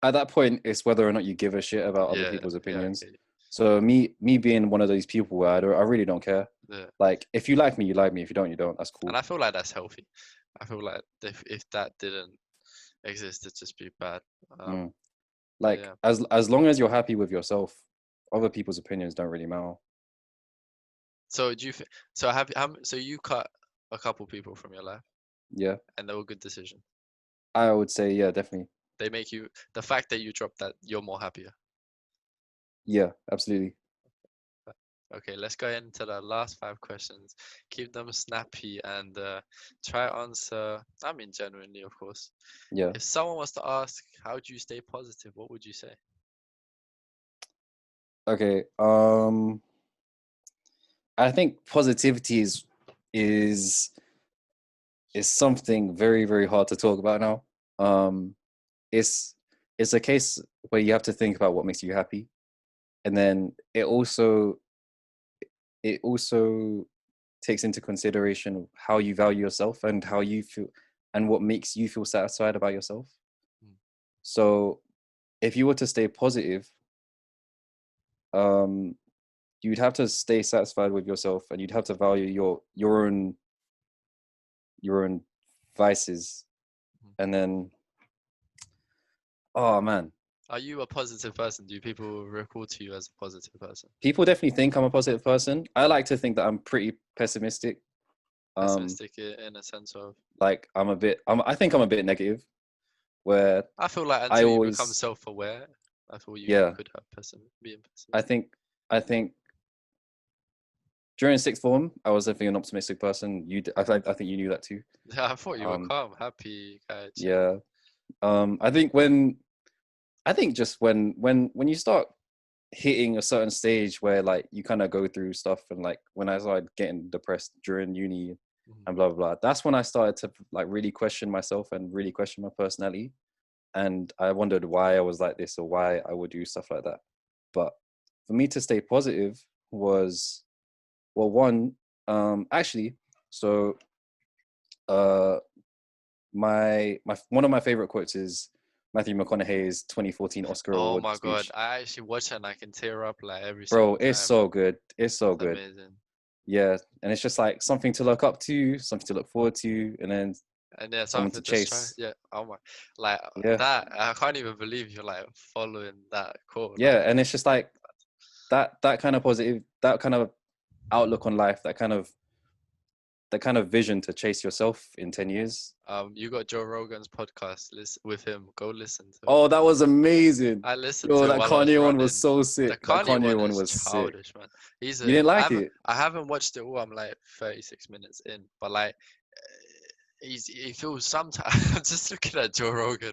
at that point, it's whether or not you give a shit about other Yeah, people's yeah, opinions. okay, So me being one of those people where I really don't care. yeah. Like if you like me, you like me. If you don't, you don't. That's And cool. I feel like that's healthy. I feel like if that didn't exist, it'd just be bad. Mm. But Like yeah. as long as you're happy with yourself, other people's opinions don't really matter. So do you? So so you cut a couple people from your life, Yeah, and they were good decisions. I would say yeah, definitely. They make you the fact that you dropped that you're more happier. Yeah, absolutely. Okay, let's go into the last 5 questions. Keep them snappy and try answer. I mean, genuinely, of course. Yeah. If someone was to ask, how do you stay positive? What would you say? Okay. I think positivity is is something very very hard to talk about now. It's it's a case where you have to think about what makes you happy, and then it also takes into consideration how you value yourself and how you feel and what makes you feel satisfied about yourself. Mm, So if you were to stay positive, um, you'd have to stay satisfied with yourself and you'd have to value your own vices, Mhm. and then oh man, Are you a positive person? Do people recall to you as a positive person? people definitely think I'm a positive person. I like to think that I'm pretty pessimistic. Um, Pessimistic in a sense of, like I think I'm a bit negative. Where I feel like I until you become always, self-aware, I feel you yeah, could have being I pessimistic. think I think during sixth form, I was definitely an optimistic person. I think you knew that too. Yeah, I thought you were Um, calm, happy, guy, chilling. yeah. I think I think just when you start hitting a certain stage where like you kind of go through stuff, and like when I started getting depressed during uni Mhm. and blah blah blah, that's when I started to like really question myself and really question my personality, and I wondered why I was like this or why I would do stuff like that. But for me to stay positive was, well, one, actually, so uh my one of my favorite quotes is Matthew McConaughey's 2014 Oscar Oh award my God, speech. I actually watch it and I can tear up like every Bro, single it's time. so good. It's so It's good. amazing. Yeah, and it's just like something to look up to, something to look forward to, and then And yeah, someone to something to strive. chase. Yeah. Oh my, like Yeah, that. I can't even believe you're like following that quote. yeah, Like, and it's just like that kind of positive, that kind of outlook on life, that kind of vision to chase yourself in 10 years. you got Joe Rogan's podcast. Listen with him. Go listen to it. Oh, that was amazing. I listened Yo, to it that while I was Kanye one was running. so The sick. That Kanye Kanye one one is was sick. childish, man. He's You a. didn't like it? I haven't watched it all. I'm like 36 minutes in, but like he feels sometimes. I'm just looking at Joe Rogan.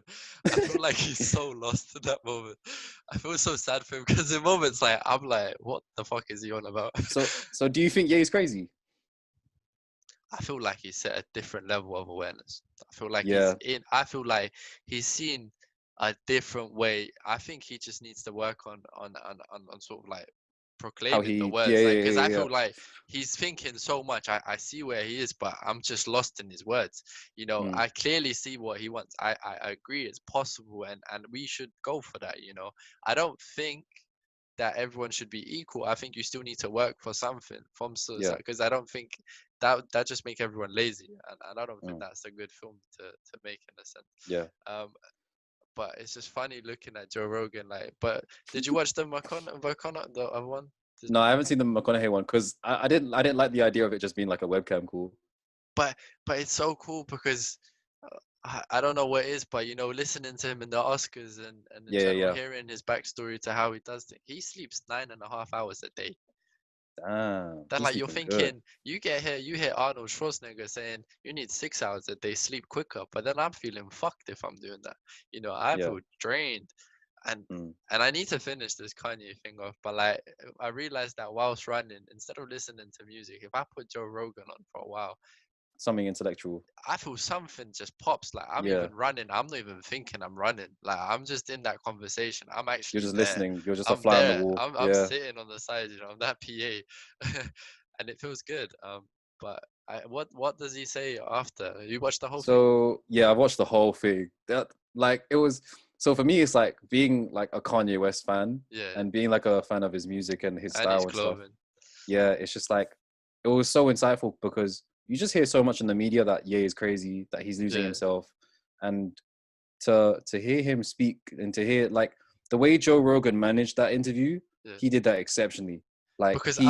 I feel like he's so lost in that moment. I feel so sad for him because in moments like I'm like, what the fuck is he on about? So do you think Ye is crazy? I feel like he's set a different level of awareness. I feel like he's Yeah, in. I feel like he's seen a different way. I think he just needs to work on sort of like how proclaiming the he, yeah, words. yeah, Like, because yeah, I yeah, yeah. feel like he's thinking so much. I see where he is, but I'm just lost in his words. You know, Mm, I clearly see what he wants. I agree it's possible, and we should go for that. You know, I don't think that everyone should be equal. I think you still need to work for something from yeah, society because I don't think that just make everyone lazy, and I don't think mm, that's a good film to make in a sense. yeah. Um, but it's just funny looking at Joe Rogan. Like, but did you watch the McConnell the other one? Did, No, I haven't seen the McConaughey one because I didn't like the idea of it just being like a webcam call. but it's so cool because. I don't know what it is, but you know, listening to him in the Oscars and in Yeah, yeah, general, yeah. hearing his backstory to how he does things, he sleeps 9.5 hours a day. Damn, That he's like you're sleeping good. thinking, you get here, you hear Arnold Schwarzenegger saying you need 6 hours a day sleep quicker, but then I'm feeling fucked if I'm doing that. You know, I Yeah. feel drained, and Mm. I need to finish this Kanye thing off. But like, I realized that whilst running, instead of listening to music, if I put Joe Rogan on for a while, Something intellectual. I feel something just pops. Like I'm Yeah. even running, I'm not even thinking I'm running. Like I'm just in that conversation. I'm You're actually just there. listening. You're just a I'm fly on the there. wall. I'm Yeah. sitting on the side. You know, I'm that PA, and it feels good. But what does he say after? You watch the whole thing? So yeah, I've watched the whole thing. That like it was so for me it's like being like a Kanye West fan Yeah, and being like a fan of his music and his and his style and stuff. clothing. Yeah, it's just like it was so insightful because you just hear so much in the media that Ye is crazy, that he's losing Yeah, himself. And to hear him speak and to hear like the way Joe Rogan managed that interview, yeah. he did that exceptionally. Like Because he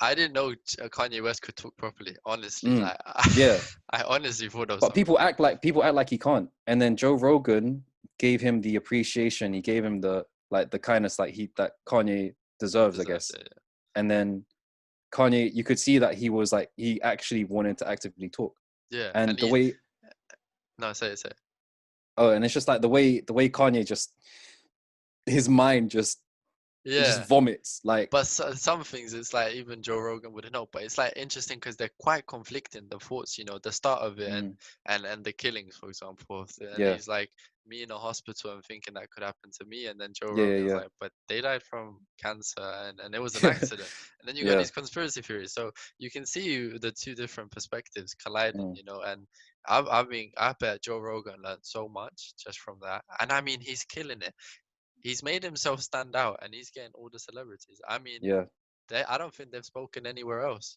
I didn't know Kanye West could talk properly. Honestly, mm, like yeah, I honestly thought that was but something wrong. people act like he can't. And then Joe Rogan gave him the appreciation, he gave him the like the kindness like he that Kanye He deserves, I deserves guess. it. And then Kanye, you could see that he was like he actually wanted to actively talk. Yeah, yeah. And And the he way no say it. oh, and it's just like the way Kanye just his mind just it just Yeah. vomits. Like But some things, it's like even Joe Rogan wouldn't know. But it's like interesting because they're quite conflicting the thoughts. You know, the start of it mm, and the killings, for example. And yeah, he's like, me in a hospital and thinking that could happen to me. And then Joe yeah, Rogan's yeah, like, but they died from cancer and it was an yeah. accident. And then you got Yeah. these conspiracy theories. So you can see the two different perspectives colliding. Mm, You know, and I bet Joe Rogan learned so much just from that. And I mean, he's killing it. He's made himself stand out and he's getting all the celebrities. I mean, yeah. I don't think they've spoken anywhere else.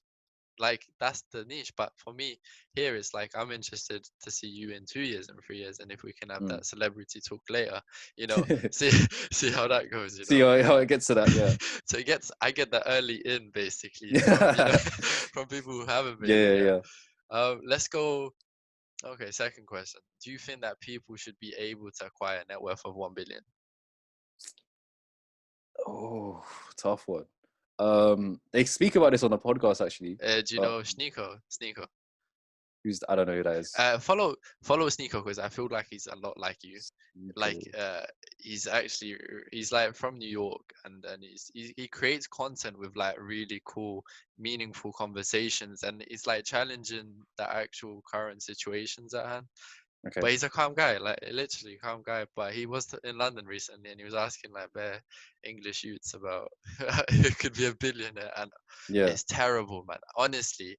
Like that's the niche. But for me, here it's like I'm interested to see you in 2 years and 3 years, and if we can have Mm. that celebrity talk later, you know, see see how that goes, you See know. how it gets to that, yeah. So I get the early in basically from Yeah, from people who haven't made it yeah, yet. yeah. Let's go. Okay, second question. Do you think that people should be able to acquire a net worth of 1 billion? Oh, tough one. They speak about this on the podcast actually. Do you Uh, know Sneeko? Sneeko. I don't know who that is. Follow Sneeko because I feel like he's a lot like you. Like Nico. he's actually he's like from New York, and he creates content with like really cool, meaningful conversations, and it's like challenging the actual current situations at hand. Okay. But he's a calm guy, like literally calm guy. But he was in London recently, and he was asking like bare English youths about who could be a billionaire, and Yeah. it's terrible, man. Honestly,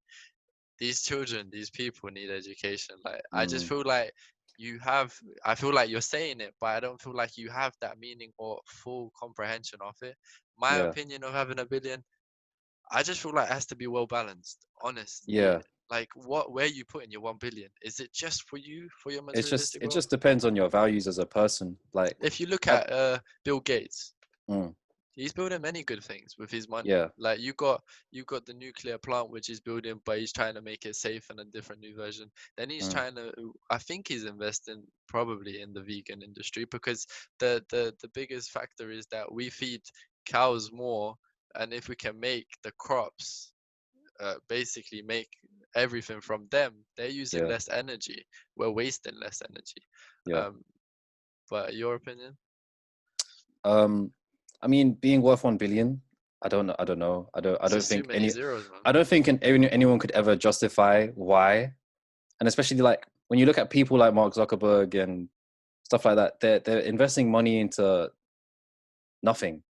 these children, these people need education. Like I just Mm, feel like you have. I feel like you're saying it, but I don't feel like you have that meaning or full comprehension of it. My yeah. opinion of having a billion, I just feel like it has to be well balanced. Honestly, Yeah. like where you put in your 1 billion? Is it just for you for your materialistic It wealth? just depends on your values as a person. Like, If you look I, at Bill Gates, mm, he's building many good things with his money. yeah. Like you got the nuclear plant which he's building, but he's trying to make it safe and a different new version. Then he's Mm, trying to, I think he's investing probably in the vegan industry because the biggest factor is that we feed cows more, and if we can make the crops, basically make everything from them, they're using yeah. less energy. We're wasting less energy. Yeah. Um, but your opinion? Um, I mean, being worth 1 billion, I don't know. I don't know. I It's don't just too think many zeros, man. I don't think anyone could ever justify why. And especially like when you look at people like Mark Zuckerberg and stuff like that, they're investing money into nothing.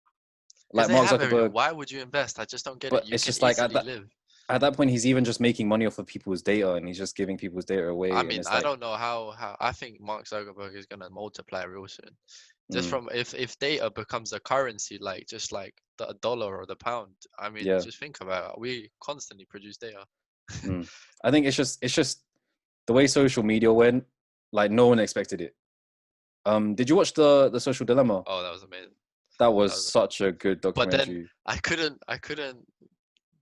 Because Like they Mark have everything. Zuckerberg, Why would you invest? I just don't get it. but You it's can just like easily live. at that point he's even just making money off of people's data and he's just giving people's data I away and mean, it's I like don't know how I think Mark Zuckerberg is gonna multiply real soon. Just mm, from if data becomes a currency, like just like the dollar or the pound. I mean, yeah. just think about it. We constantly produce data. Mm. I think it's just the way social media went, like no one expected it. Did you watch the Social Dilemma? Oh, that was amazing. That That was was, such a good but then documentary. I couldn't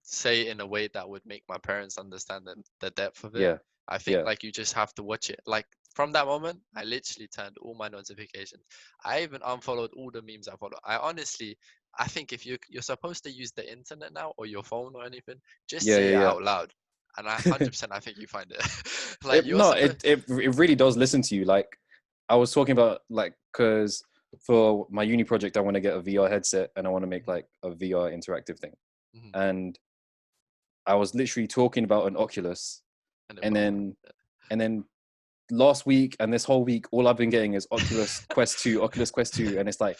say it in a way that would make my parents understand the depth of it. Yeah, I think yeah, like you just have to watch it. Like from that moment, I literally turned all my notifications. I even unfollowed all the memes I follow. I honestly, I think if you're supposed to use the internet now or your phone or anything, just yeah, say it yeah, out loud. And I yeah. 100% I think you find it. Like you're No, supposed. it really does listen to you. Like I was talking about, like, because for my uni project, I want to get a VR headset and I want to make Mhm, like a VR interactive thing. mhm. And I was literally talking about an Oculus, And it and popped up. then last week and this whole week, all I've been getting is Oculus Quest 2, and it's like,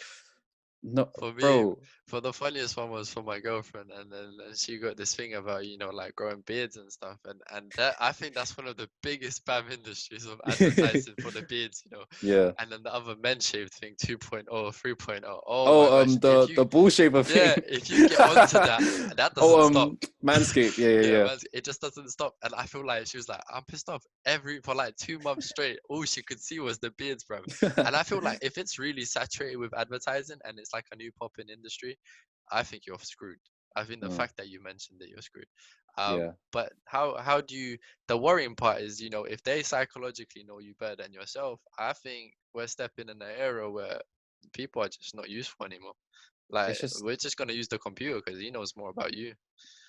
no, For me, bro. for the funniest one was for my girlfriend, and then she got this thing about like growing beards and stuff, and that I think that's one of the biggest spam industries of advertising for the beards. Yeah. And then the other men shaved thing 2.0, 3.0. Oh my Oh, gosh, the bull shaver yeah, thing. if you get onto that, that Oh, doesn't stop. Manscaped. Yeah, yeah, Yeah, yeah. man, it just doesn't stop. And I feel like she was like, I'm pissed off for like 2 months straight. All she could see was the beards, bro. And I feel like if it's really saturated with advertising and it's like a new popping industry, I think you're screwed. I think the Mm, fact that you mentioned that you're screwed. yeah. But how do you? The worrying part is, if they psychologically know you better than yourself, I think we're stepping in an era where people are just not useful anymore. It's Like just we're just gonna use the computer because he knows more about you.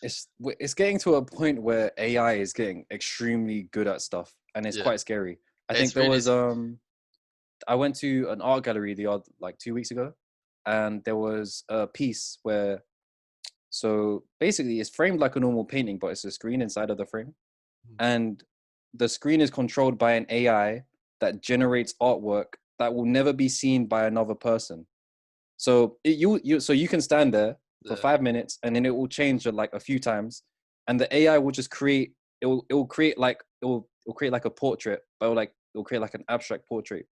it's getting to a point where AI is getting extremely good at stuff, and it's Yeah, quite scary. I think it's there really was I went to an art gallery the odd like 2 weeks ago, and there was a piece where, so basically it's framed like a normal painting, but it's a screen inside of the frame, and the screen is controlled by an AI that generates artwork that will never be seen by another person. So you can stand there for yeah. 5 minutes, and then it will change like a few times, and the AI will just create. It will create like it will create like a portrait, but it will create like an abstract portrait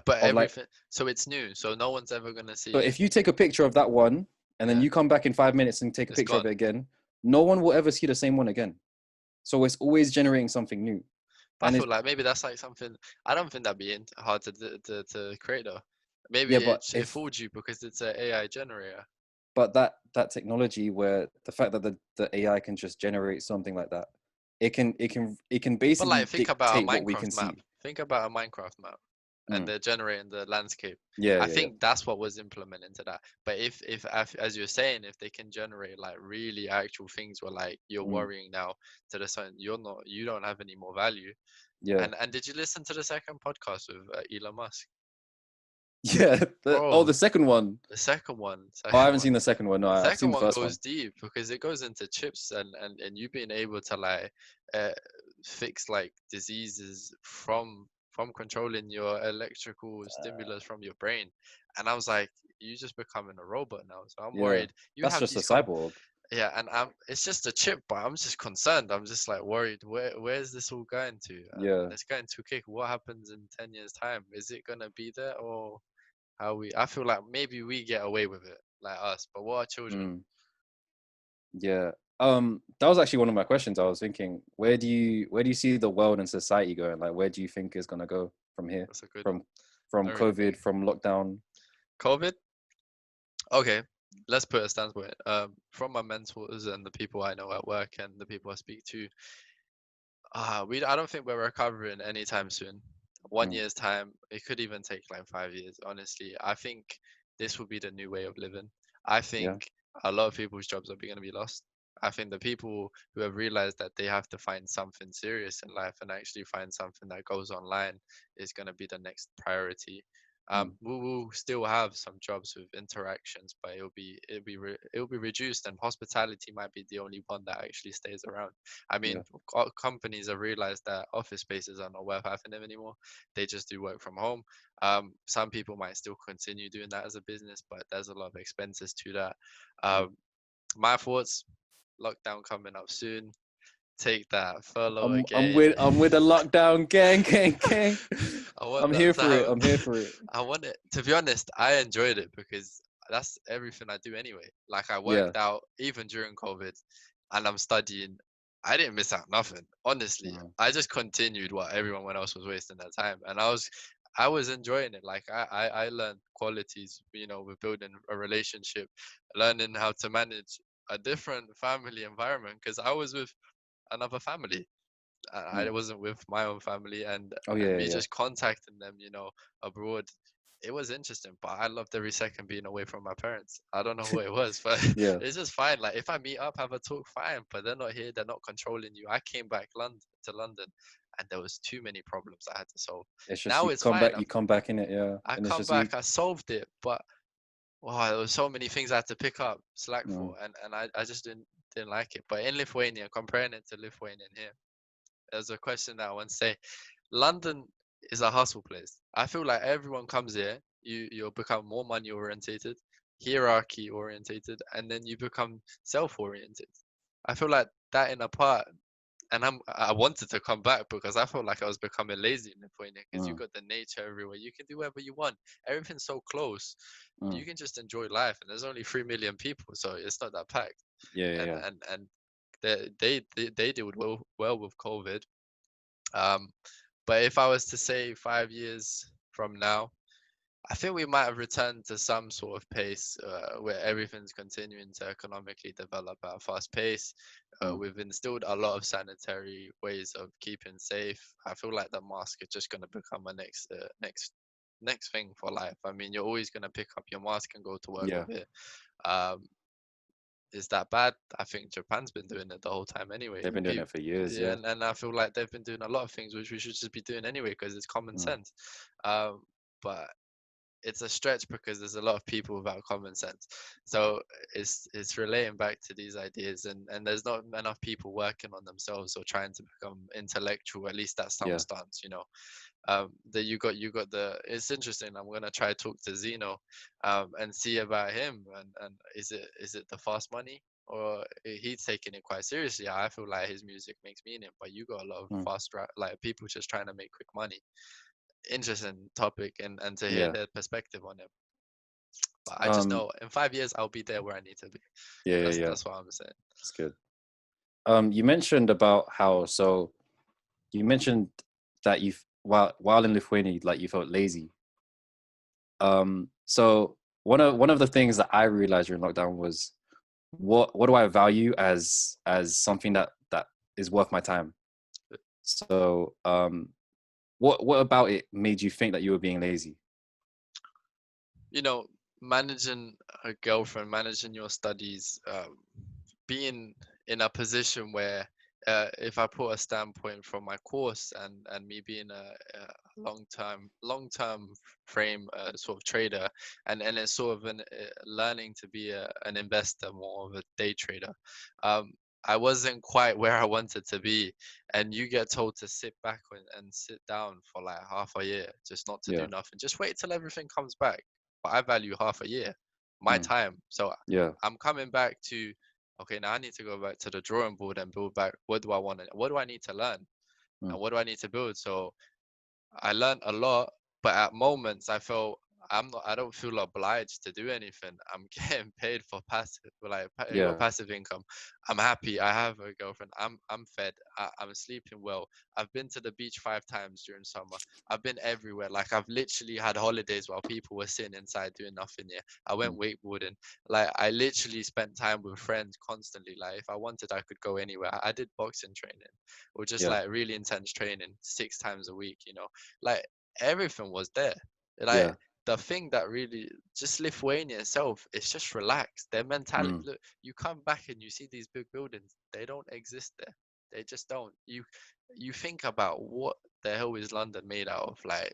But of like. everything, so it's new, so no one's ever gonna see So it. if you take a picture of that one, and then Yeah, you come back in 5 minutes and take a it's picture of gone. it again, no one will ever see the same one again. So it's always generating something new. I And feel it's like maybe that's like something. I don't think that'd be hard to create though. Maybe yeah, but it if fooled you because it's an AI generator. but that technology where the fact that the AI can just generate something like that, it can But like, basically think about a dictate what we can Minecraft map. see. Think about a Minecraft map, and Mm. they're generating the landscape. Yeah, I yeah, yeah. think that's what was implemented into that. But as you're saying, if they can generate like really actual things where like you're Mm. worrying now to the sun, you don't have any more value. Yeah. And did you listen to the second podcast with Elon Musk, Yeah. bro? The second one. The second one, Oh, I second haven't one. seen the second one. No, The I've second seen the one first goes one. deep because it goes into chips and you being able to like uh, fix like diseases from controlling your electrical stimulus from your brain. And I was like, you just becoming a robot now. So I'm Yeah. worried. You That's have just a these cyborg. yeah, and it's just a chip, but I'm just concerned. I'm just like worried. Where's this all going to? Yeah. And it's going too quick. What happens in 10 years' time? Is it gonna be there or how we? I feel like maybe we get away with it, like us. But what are children? Mm. Yeah. That was actually one of my questions. I was thinking, where do you see the world and society going? Like, where do you think is gonna go from here? That's a good one. From from I really COVID, think from lockdown. COVID. Okay, let's put a standpoint. From my mentors and the people I know at work and the people I speak to, I don't think we're recovering anytime soon. One Mm. year's time, it could even take like 5 years. Honestly, I think this will be the new way of living. I Yeah. think a lot of people's jobs are going to be lost. I think the people who have realized that they have to find something serious in life and actually find something that goes online is going to be the next priority. Mm. We will still have some jobs with interactions, but it'll be reduced, and hospitality might be the only one that actually stays around. I Yeah. mean, companies have realized that office spaces are not worth having them anymore. They just do work from home. Some people might still continue doing that as a business, but there's a lot of expenses to that. Mm. My thoughts: lockdown coming up soon. Take that furlough I'm again. with the lockdown gang, gang, gang. I want I'm that here to for it. happen. I'm here for it. I want it. To be honest, I enjoyed it because that's everything I do anyway. Like I Yeah. worked out even during COVID, and I'm studying. I didn't miss out nothing. Honestly, Mm. I just continued what everyone else was wasting their time, and I was enjoying it. Like I learned qualities, with building a relationship, learning how to manage a different family environment because I was with another family. I Mm. wasn't with my own family, and Oh yeah, and yeah, me yeah. just contacting them, abroad. It was interesting, but I loved every second being away from my parents. I don't know what it was, but Yeah. it's just fine. Like if I meet up, have a talk, fine. But they're not here. They're not controlling you. I came back London, and there was too many problems I had to solve. It's just Now you it's come fine. back, you come back in it, yeah, I and it's come just you. back. I solved it, but wow, there was so many things I had to pick up slack Mm. for, and I just didn't like it. But in Lithuania, comparing it to Lithuania here, there's a question that I want to say. London is a hustle place. I feel like everyone comes here, you'll become more money orientated, hierarchy orientated, and then you become self oriented. I feel like that in a part, and I wanted to come back because I felt like I was becoming lazy in the point because you Mm. got the nature everywhere. You can do whatever you want. Everything's so close. Mm. You can just enjoy life, and there's only 3 million people, so it's not that packed. Yeah, yeah, And yeah. and and they did well with COVID. Um, but if I was to say 5 years from now, I think we might have returned to some sort of pace where everything's continuing to economically develop at a fast pace. Mm. We've instilled a lot of sanitary ways of keeping safe. I feel like the mask is just going to become a next thing for life. I mean, you're always going to pick up your mask and go to work Yeah, with it. Um, is that bad? I think Japan's been doing it the whole time anyway. they've been doing it for years. Yeah, Yeah. and I feel like they've been doing a lot of things which we should just be doing anyway because it's common Mm. sense. Um, but it's a stretch because there's a lot of people without common sense. So it's relating back to these ideas, and there's not enough people working on themselves or trying to become intellectual. At least that's some Yeah. stance. That you got the it's interesting. I'm gonna try to talk to Zeno and see about him, and is it the fast money or he's taking it quite seriously. I feel like his music makes meaning, but you got a lot of Mm. like people just trying to make quick money. Interesting topic, and to hear Yeah. their perspective on it. But I just Um. know in 5 years I'll be there where I need to be. Yeah, yeah, that's yeah. that's what I'm saying. That's good. You mentioned about how you mentioned that you while in Lithuania, like you felt lazy. So one of the things that I realized during lockdown was what do I value as something that is worth my time. So what about it made you think that you were being lazy? You know, managing a girlfriend, managing your studies, being in a position where if I put a standpoint from my course and me being a long term frame sort of trader, and it's sort of learning to be an investor, more of a day trader. um, I wasn't quite where I wanted to be, and you get told to sit back and sit down for like half a year, just not to do Yeah. nothing, just wait till everything comes back. But I value half a year, my Mm, time. So yeah. I'm coming back to, okay, now I need to go back to the drawing board and build back. What do I want? What do I need to learn? Mm, And what do I need to build? So I learned a lot, but at moments I felt I don't feel obliged to do anything. I'm getting paid for passive, like I got yeah. passive income. I'm happy. I have a girlfriend. I'm fed. I'm sleeping well. I've been to the beach 5 times during summer. I've been everywhere. Like I've literally had holidays while people were sitting inside doing nothing. Yeah, I Mm, went wakeboarding. Like I literally spent time with friends constantly. Like if I wanted, I could go anywhere. I did boxing training, or just yeah. like really intense training 6 times a week. Like everything was there. Like Yeah. the thing that really just Lithuania itself, it's just relaxed. Their mentality. Mm, Look, you come back and you see these big buildings. They don't exist there. They just don't. You think about what the hell is London made out of? Like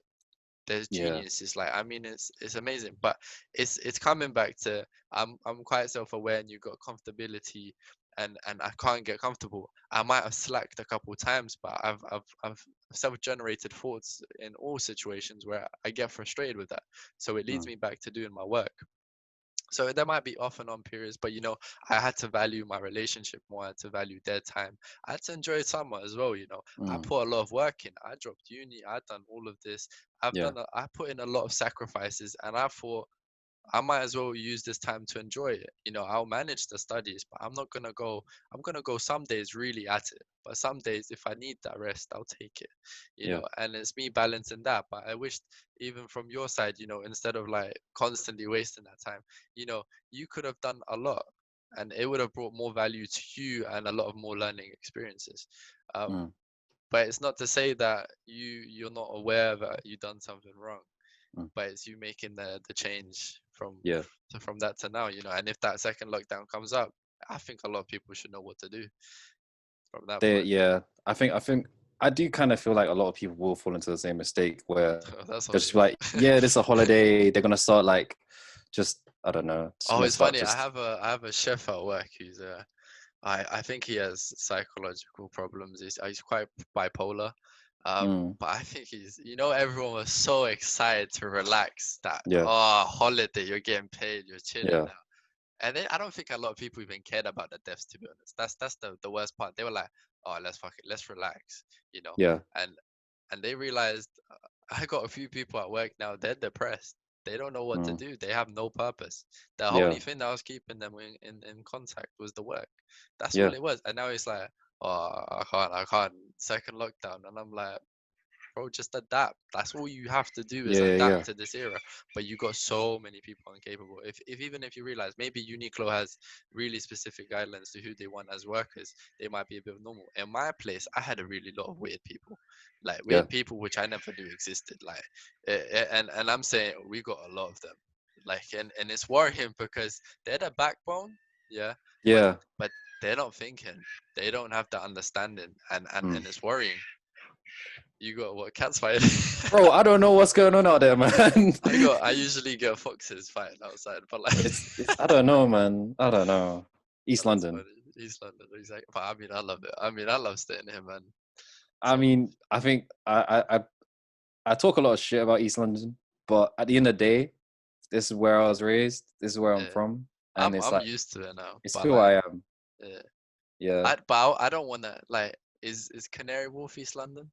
there's yeah. geniuses. Like I mean, it's amazing. But it's coming back to I'm quite self-aware, and you got comfortability, and I can't get comfortable. I might have slacked a couple times, but I've self-generated thoughts in all situations where I get frustrated with that. So it leads Mm, me back to doing my work. So there might be off and on periods, but I had to value my relationship more. I had to value their time. I had to enjoy summer as well. I mm, put a lot of work in. I dropped uni. I've done all of this. yeah. I put in a lot of sacrifices, and I thought I might as well use this time to enjoy it. I'll manage the studies, but I'm gonna go some days really at it. But some days, if I need that rest, I'll take it. Yeah. And it's me balancing that. But I wished even from your side, instead of like constantly wasting that time, you know, you could have done a lot, and it would have brought more value to you and a lot of more learning experiences. Um, Mm, but it's not to say that you're not aware that you've done something wrong, mm, but it's you making the change yeah. from that to now. And if that second lockdown comes up, I think a lot of people should know what to do from that They point. yeah. I think I do kind of feel like a lot of people will fall into the same mistake where That's they'll what just it be like, is. yeah, this is a holiday. They're gonna start like just I don't know, just Oh, gonna it's start funny. I just have a chef at work who's I think he has psychological problems. He's quite bipolar. mm, But I think everyone was so excited to relax that, yeah, oh, holiday, you're getting paid, you're chilling yeah, now. And then I don't think a lot of people even cared about the deaths, to be honest. That's the worst part. They were like, oh, let's fuck it, let's relax, you know. yeah, And they realized I got a few people at work now, they're depressed. They don't know what to mm, do. They have no purpose. The yeah, only thing that was keeping them in contact was the work. That's all yeah, it was. And now it's like, oh, I can't. Second lockdown. And I'm like, bro, just adapt. That's all you have to do is yeah, adapt yeah, to this era. But you got so many people incapable. If even if you realize maybe Uniqlo has really specific guidelines to who they want as workers, they might be a bit normal. In my place, I had a really lot of weird people, like yeah, weird people which I never knew existed. Like, and I'm saying we got a lot of them. Like, and it's worrying because they're the backbone, yeah, but yeah. but they're not thinking. They don't have the understanding, Mm. and it's worrying. You got what? Cats fighting. Bro, I don't know what's going on out there, man. I usually get foxes fighting outside, but like It's I don't know, man. I don't know. East that's London. funny. East London, exactly. But I mean, I love it. I mean, I love staying here, man. I So mean, I think I talk a lot of shit about East London, but at the end of the day, this is where I was raised. This is where I'm yeah, from, and I'm it's I'm like used to it now. it's But who like, I am. yeah, Yeah, I don't wanna like. Is Canary Wharf East London?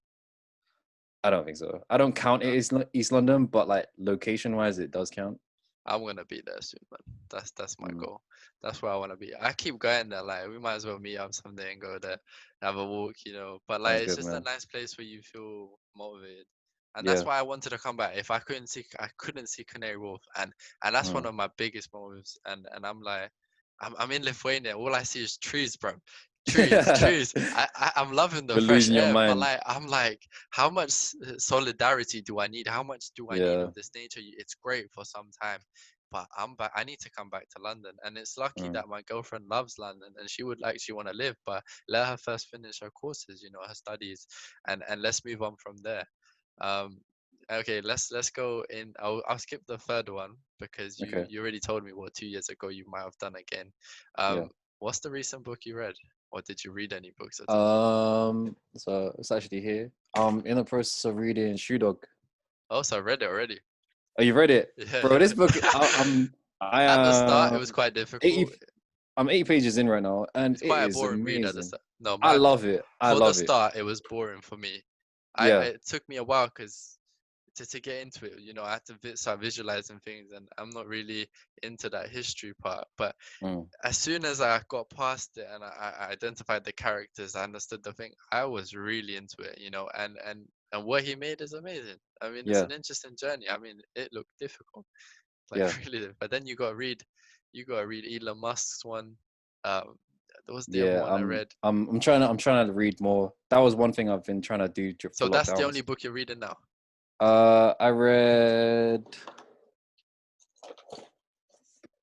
I don't think so. I don't count it No. as East London, but like location wise, it does count. I'm gonna be there soon, man. That's my Mm, goal. That's where I wanna be. I keep going there. Like we might as well meet up someday and go there, have a walk, you know. But like sounds it's good, just a man. nice place where you feel motivated. And that's Yeah. why I wanted to come back. If I couldn't see Canary Wharf, and that's one Mm. of my biggest motives. And I'm like, I'm in Lithuania. All I see is trees, bro. Trees, trees. I'm loving the You're fresh losing your air, but mind. like I'm like, how much solidarity do I need? How much do I need Yeah. of this nature? It's great for some time, but I'm back. I need to come back to London, and it's lucky Mm. that my girlfriend loves London, and she would actually want to live. But let her first finish her courses, you know, her studies, and let's move on from there. Um, okay, let's go in. I'll skip the third one because Okay. you already told me what 2 years ago you might have done again. Yeah. What's the recent book you read, or did you read any books at all? So it's actually here. I'm in the process of reading Shoe Dog. Oh, so I read it already. Oh, you read it, bro? Yeah. This book, I At the start, it was quite difficult. 80. I'm 80 pages in right now, and It's it quite a is boring read at the amazing. start. No, I man, love it. I for the love it. start, it was boring for me. Yeah. It took me a while because to get into it, you know, I had to start visualizing things, and I'm not really into that history part. But Mm. as soon as I got past it and I identified the characters, I understood the thing. I was really into it, you know, and what he made is amazing. I mean, it's Yeah. an interesting journey. I mean, it looked difficult, like Yeah. really, but then you gotta read Elon Musk's one. Um, there was the other Yeah. one I read. I'm trying to read more. That was one thing I've been trying to do So for that's the only lockdowns. book you're reading now. I read.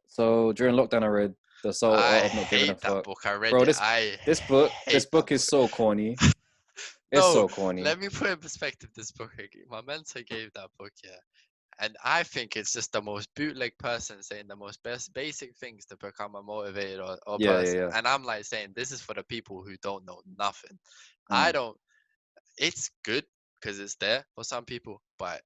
So during lockdown, I read The Soul I Art of Not Giving a hate that Fuck. book. I read Bro, it. I this hate that book is book. so corny. It's No, so corny. let me put in perspective this book. My mentor gave that book, yeah. And I think it's just the most bootleg person saying the most best basic things to become a motivated or Yeah, yeah, person. yeah. And I'm like saying this is for the people who don't know nothing. I Mm, don't it's good because it's there for some people, but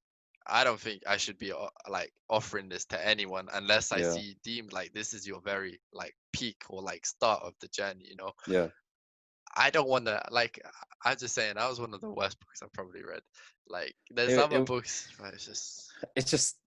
I don't think I should be like offering this to anyone unless I yeah, see deemed like this is your very like peak or like start of the journey, you know. yeah. I don't want to like. I'm just saying that was one of the worst books I've probably read. Like, there's It, other it books, but it's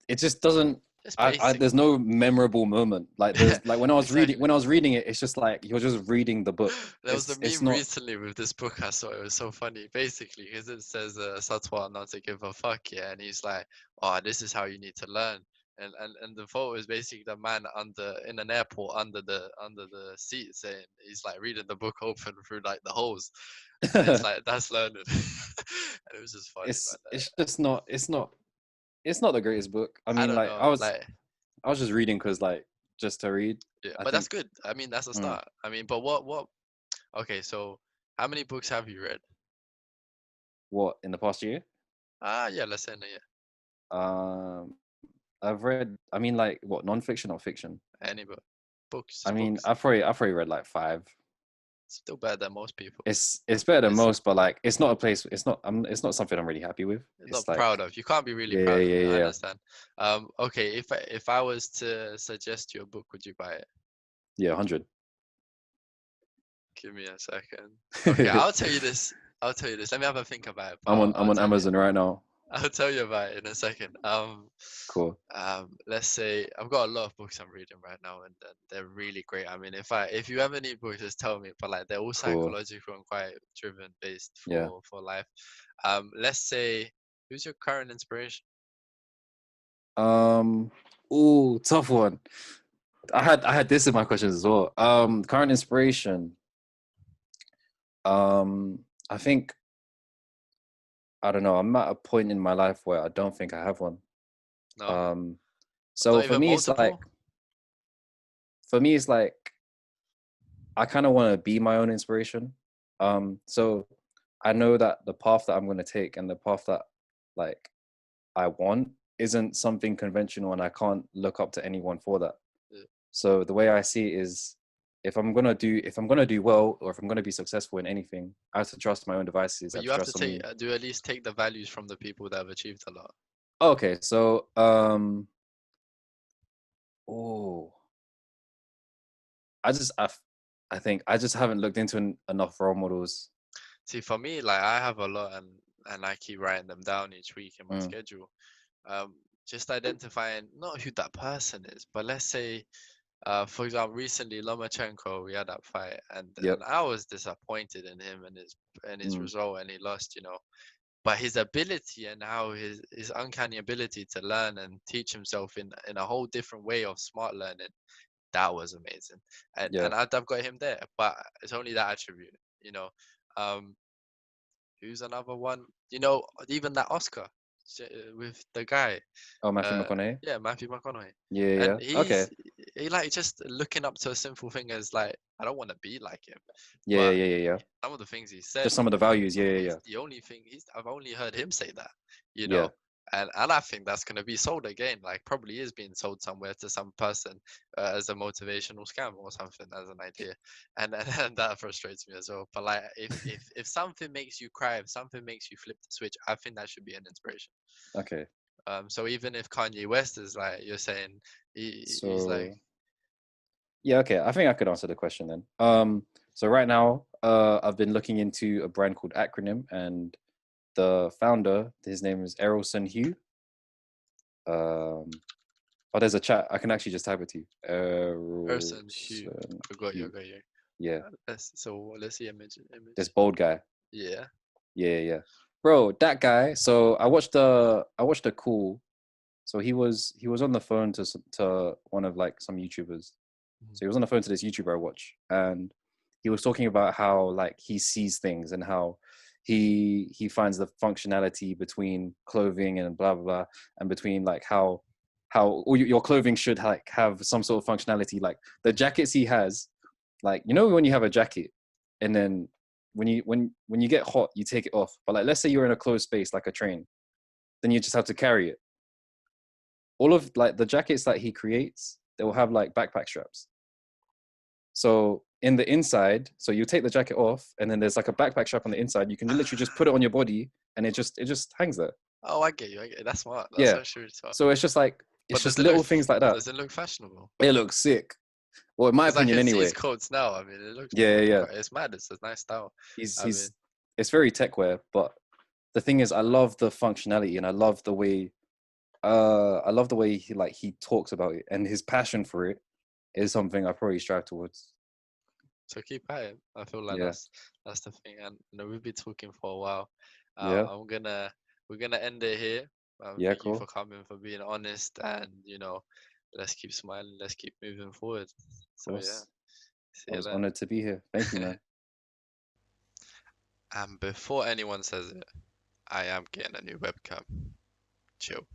it just doesn't. just basic. There's no memorable moment. Like there's like Exactly. when I was reading it, it's just like you're just reading the book. There was a It's meme not. recently with this book I saw. It was so funny. Basically, because it says Satwa not to give a fuck, yeah, and he's like, "Oh, this is how you need to learn." And the photo is basically the man under in an airport under the seat saying he's like reading the book open through like the holes, and it's like that's learning. And it was just funny, man. It's just not. It's not the greatest book. I I mean, don't like know, like I was just reading because like just to read. yeah, I but that's think good. I mean, that's a mm, start. I mean, but what? Okay, so how many books have you read? what in the past year. Yeah, let's say in a year. Um, I've read. I mean, like what non-fiction or fiction. Any book. Books, I just mean, books. I've probably read like five. Still better than most people. It's better than It's most, but like it's not a place. It's not something I'm really happy with. It's not like proud of. You can't be really yeah, proud of it. yeah, I yeah, understand. Okay, if I was to suggest you a book, would you buy it? yeah, 100. Give me a second. Okay, I'll tell you this. I'll tell you this. Let me have a think about it, but I'm I'll on tell you. Amazon right now. I'll tell you about it in a second. Cool. Let's say I've got a lot of books I'm reading right now, and they're really great. I mean, if you ever need books, just tell me. But like, they're all Cool. psychological and quite driven, based Yeah. for life. Let's say, who's your current inspiration? Um. Ooh, tough one. I had this in my questions as well. Current inspiration. I think I don't know. I'm at a point in my life where I don't think I have one. No, Um. not So even multiple. for me, it's like I kind of want to be my own inspiration. So I know that the path that I'm going to take and the path that like I want isn't something conventional, and I can't look up to anyone for that. Yeah. So the way I see it is, if I'm gonna do well, or if I'm gonna be successful in anything, I have to trust my own devices. I But have you to have to trust on take me. do at least take the values from the people that have achieved a lot. Okay, so oh, I just I think I just haven't looked into enough role models. See, for me, like I have a lot, and I keep writing them down each week in my Mm, schedule. Um, just identifying not who that person is, but let's say, for example, recently Lomachenko, we had that fight, and Yep. I was disappointed in him and his Mm, result, and he lost, But his ability and how his uncanny ability to learn and teach himself in a whole different way of smart learning, that was amazing. And yeah. and I've got him there, but it's only that attribute, you know. Um, who's another one? Even that Oscar with the guy. Oh, Matthew Uh, McConaughey. yeah, Matthew McConaughey. Yeah, yeah, And yeah. Okay. he like just looking up to a simple thing as like, I don't want to be like him, Yeah, yeah, but yeah, yeah, yeah. some of the things he said, Just some of the values. Yeah, yeah, yeah. he's the only thing I've only heard him say that, you Yeah. know. And I think that's gonna be sold again, like probably is being sold somewhere to some person as a motivational scam or something as an idea, and that frustrates me as well. But like, if something makes you cry, if something makes you flip the switch, I think that should be an inspiration. Okay. So even if Kanye West is like you're saying, he's like, So yeah, okay. I think I could answer the question then. So right now, I've been looking into a brand called Acronym, and the founder, his name is Errolson Hugh. Oh, there's a chat. I can actually just type it to you. person who Errolson I got you, I Hugh. got you. Yeah, Let's see this image. bold guy. Yeah. Yeah, yeah, yeah. Bro, that guy. So I watched a call. So he was on the phone to one of like some YouTubers. Mhm. So he was on the phone to this YouTuber I watch, and he was talking about how like he sees things and how he finds the functionality between clothing and blah blah blah, and between like how all your clothing should like have some sort of functionality. Like the jackets he has, like when you have a jacket, and then when you get hot, you take it off. But like let's say you're in a closed space like a train, then you just have to carry it. All of like the jackets that he creates, they will have like backpack straps. So in the inside, so you take the jacket off, and then there's like a backpack strap on the inside. You can literally just put it on your body, and it just hangs there. Oh, I get you. I get you. That's smart. That's Yeah. actually really smart. So it's just like it's But just little things like that. does it look fashionable? It looks sick. Well, in my Because I opinion, can see his anyway. coats now. I mean, it looks Yeah, yeah, yeah. quite. It's mad. It's a nice style. He's I mean, he's it's very techwear, but the thing is, I love the functionality, and I love the way he talks about it, and his passion for it is something I probably strive towards. so keep at it. I feel like Yeah. that's the thing. And we've been talking for a while. Yeah. We're gonna end it here. Yeah. Thank you for Cool. coming, for being honest, and let's keep smiling. Let's keep moving forward. Of So yeah, course. I see you was then. honored to be here. Thank you, man. And before anyone says it, I am getting a new webcam. Chill.